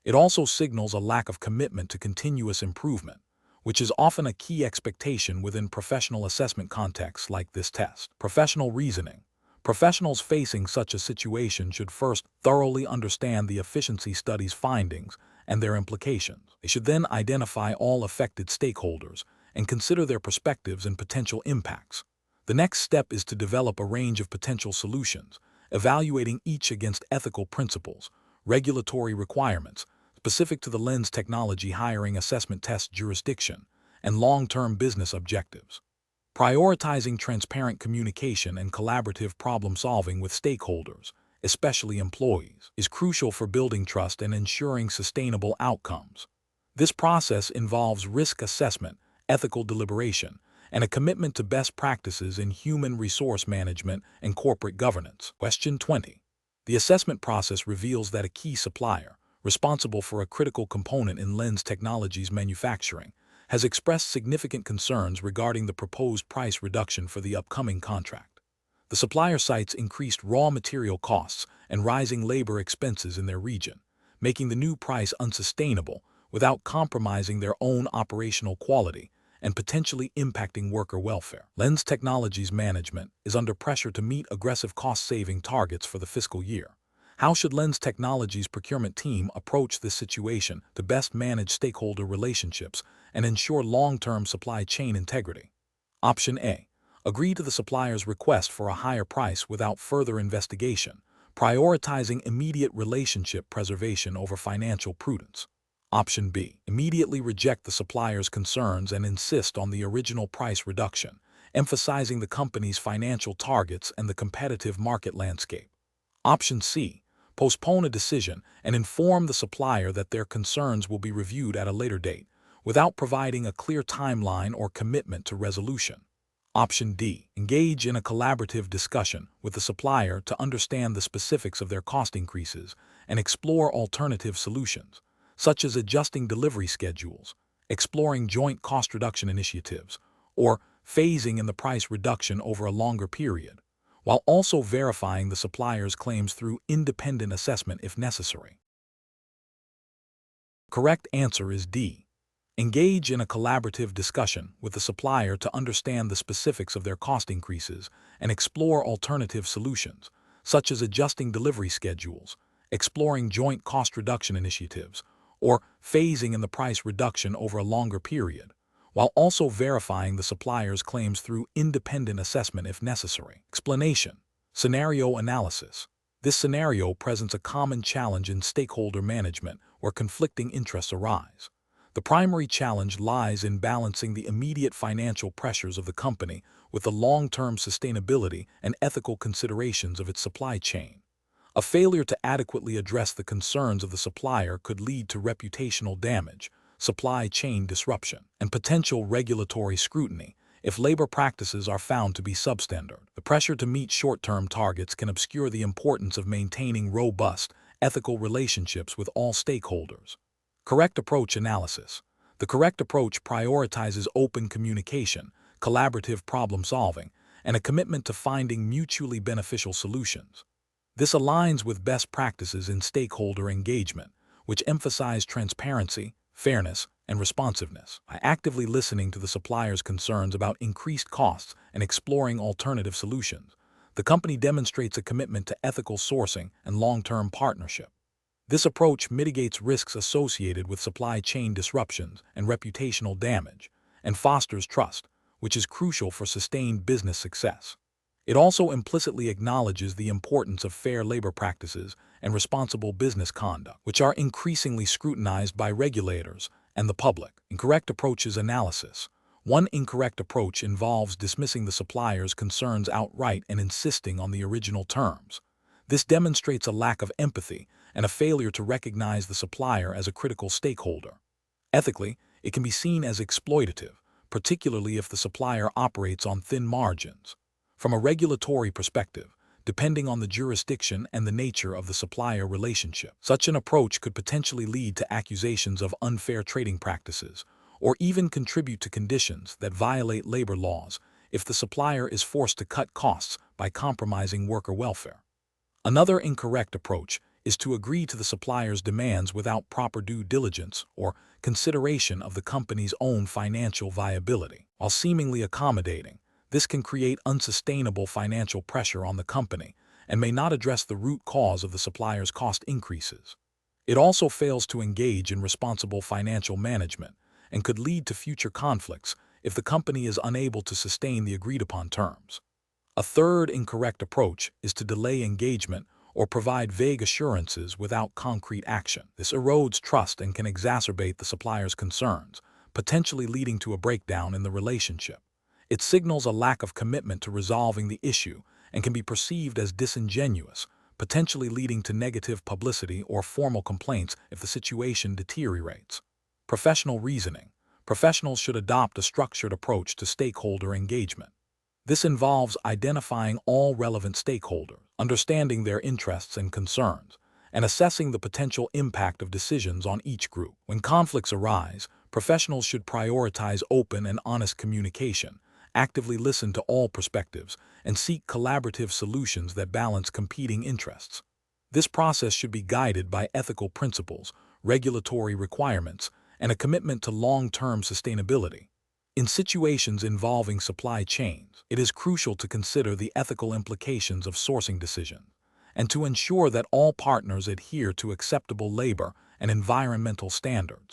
Speaker 1: It also signals a lack of commitment to continuous improvement, which is often a key expectation within professional assessment contexts like this test. Professional reasoning. Professionals facing such a situation should first thoroughly understand the efficiency study's findings and their implications. They should then identify all affected stakeholders and consider their perspectives and potential impacts. The next step is to develop a range of potential solutions, evaluating each against ethical principles, regulatory requirements specific to the lens technology hiring assessment test jurisdiction, and long-term business objectives. Prioritizing transparent communication and collaborative problem-solving with stakeholders, especially employees, is crucial for building trust and ensuring sustainable outcomes. This process involves risk assessment, ethical deliberation, and a commitment to best practices in human resource management and corporate governance. Question 20. The assessment process reveals that a key supplier, responsible for a critical component in Lens Technologies manufacturing, has expressed significant concerns regarding the proposed price reduction for the upcoming contract. The supplier cites increased raw material costs and rising labor expenses in their region, making the new price unsustainable without compromising their own operational quality and potentially impacting worker welfare. Lens Technologies management is under pressure to meet aggressive cost-saving targets for the fiscal year. How should Lens Technologies' procurement team approach this situation to best manage stakeholder relationships and ensure long-term supply chain integrity? Option A. Agree to the supplier's request for a higher price without further investigation, prioritizing immediate relationship preservation over financial prudence. Option B. Immediately reject the supplier's concerns and insist on the original price reduction, emphasizing the company's financial targets and the competitive market landscape. Option C. Postpone a decision and inform the supplier that their concerns will be reviewed at a later date, without providing a clear timeline or commitment to resolution. Option D. Engage in a collaborative discussion with the supplier to understand the specifics of their cost increases and explore alternative solutions, such as adjusting delivery schedules, exploring joint cost reduction initiatives, or phasing in the price reduction over a longer period, while also verifying the supplier's claims through independent assessment if necessary. Correct answer is D. Engage in a collaborative discussion with the supplier to understand the specifics of their cost increases and explore alternative solutions, such as adjusting delivery schedules, exploring joint cost reduction initiatives, or phasing in the price reduction over a longer period, while also verifying the supplier's claims through independent assessment if necessary. Explanation. Scenario analysis. This scenario presents a common challenge in stakeholder management where conflicting interests arise. The primary challenge lies in balancing the immediate financial pressures of the company with the long-term sustainability and ethical considerations of its supply chain. A failure to adequately address the concerns of the supplier could lead to reputational damage, supply chain disruption, and potential regulatory scrutiny if labor practices are found to be substandard. The pressure to meet short-term targets can obscure the importance of maintaining robust, ethical relationships with all stakeholders. Correct approach analysis. The correct approach prioritizes open communication, collaborative problem-solving, and a commitment to finding mutually beneficial solutions. This aligns with best practices in stakeholder engagement, which emphasize transparency, fairness, and responsiveness. By actively listening to the supplier's concerns about increased costs and exploring alternative solutions, the company demonstrates a commitment to ethical sourcing and long-term partnership. This approach mitigates risks associated with supply chain disruptions and reputational damage, and fosters trust, which is crucial for sustained business success. It also implicitly acknowledges the importance of fair labor practices and responsible business conduct, which are increasingly scrutinized by regulators and the public. Incorrect approaches analysis. One incorrect approach involves dismissing the supplier's concerns outright and insisting on the original terms. This demonstrates a lack of empathy and a failure to recognize the supplier as a critical stakeholder. Ethically, it can be seen as exploitative, particularly if the supplier operates on thin margins. From a regulatory perspective, depending on the jurisdiction and the nature of the supplier relationship, such an approach could potentially lead to accusations of unfair trading practices or even contribute to conditions that violate labor laws if the supplier is forced to cut costs by compromising worker welfare. Another incorrect approach is to agree to the supplier's demands without proper due diligence or consideration of the company's own financial viability. While seemingly accommodating, this can create unsustainable financial pressure on the company and may not address the root cause of the supplier's cost increases. It also fails to engage in responsible financial management and could lead to future conflicts if the company is unable to sustain the agreed-upon terms. A third incorrect approach is to delay engagement or provide vague assurances without concrete action. This erodes trust and can exacerbate the supplier's concerns, potentially leading to a breakdown in the relationship. It signals a lack of commitment to resolving the issue and can be perceived as disingenuous, potentially leading to negative publicity or formal complaints if the situation deteriorates. Professional reasoning. Professionals should adopt a structured approach to stakeholder engagement. This involves identifying all relevant stakeholders, understanding their interests and concerns, and assessing the potential impact of decisions on each group. When conflicts arise, professionals should prioritize open and honest communication, actively listen to all perspectives, and seek collaborative solutions that balance competing interests. This process should be guided by ethical principles, regulatory requirements, and a commitment to long-term sustainability. In situations involving supply chains, it is crucial to consider the ethical implications of sourcing decisions and to ensure that all partners adhere to acceptable labor and environmental standards.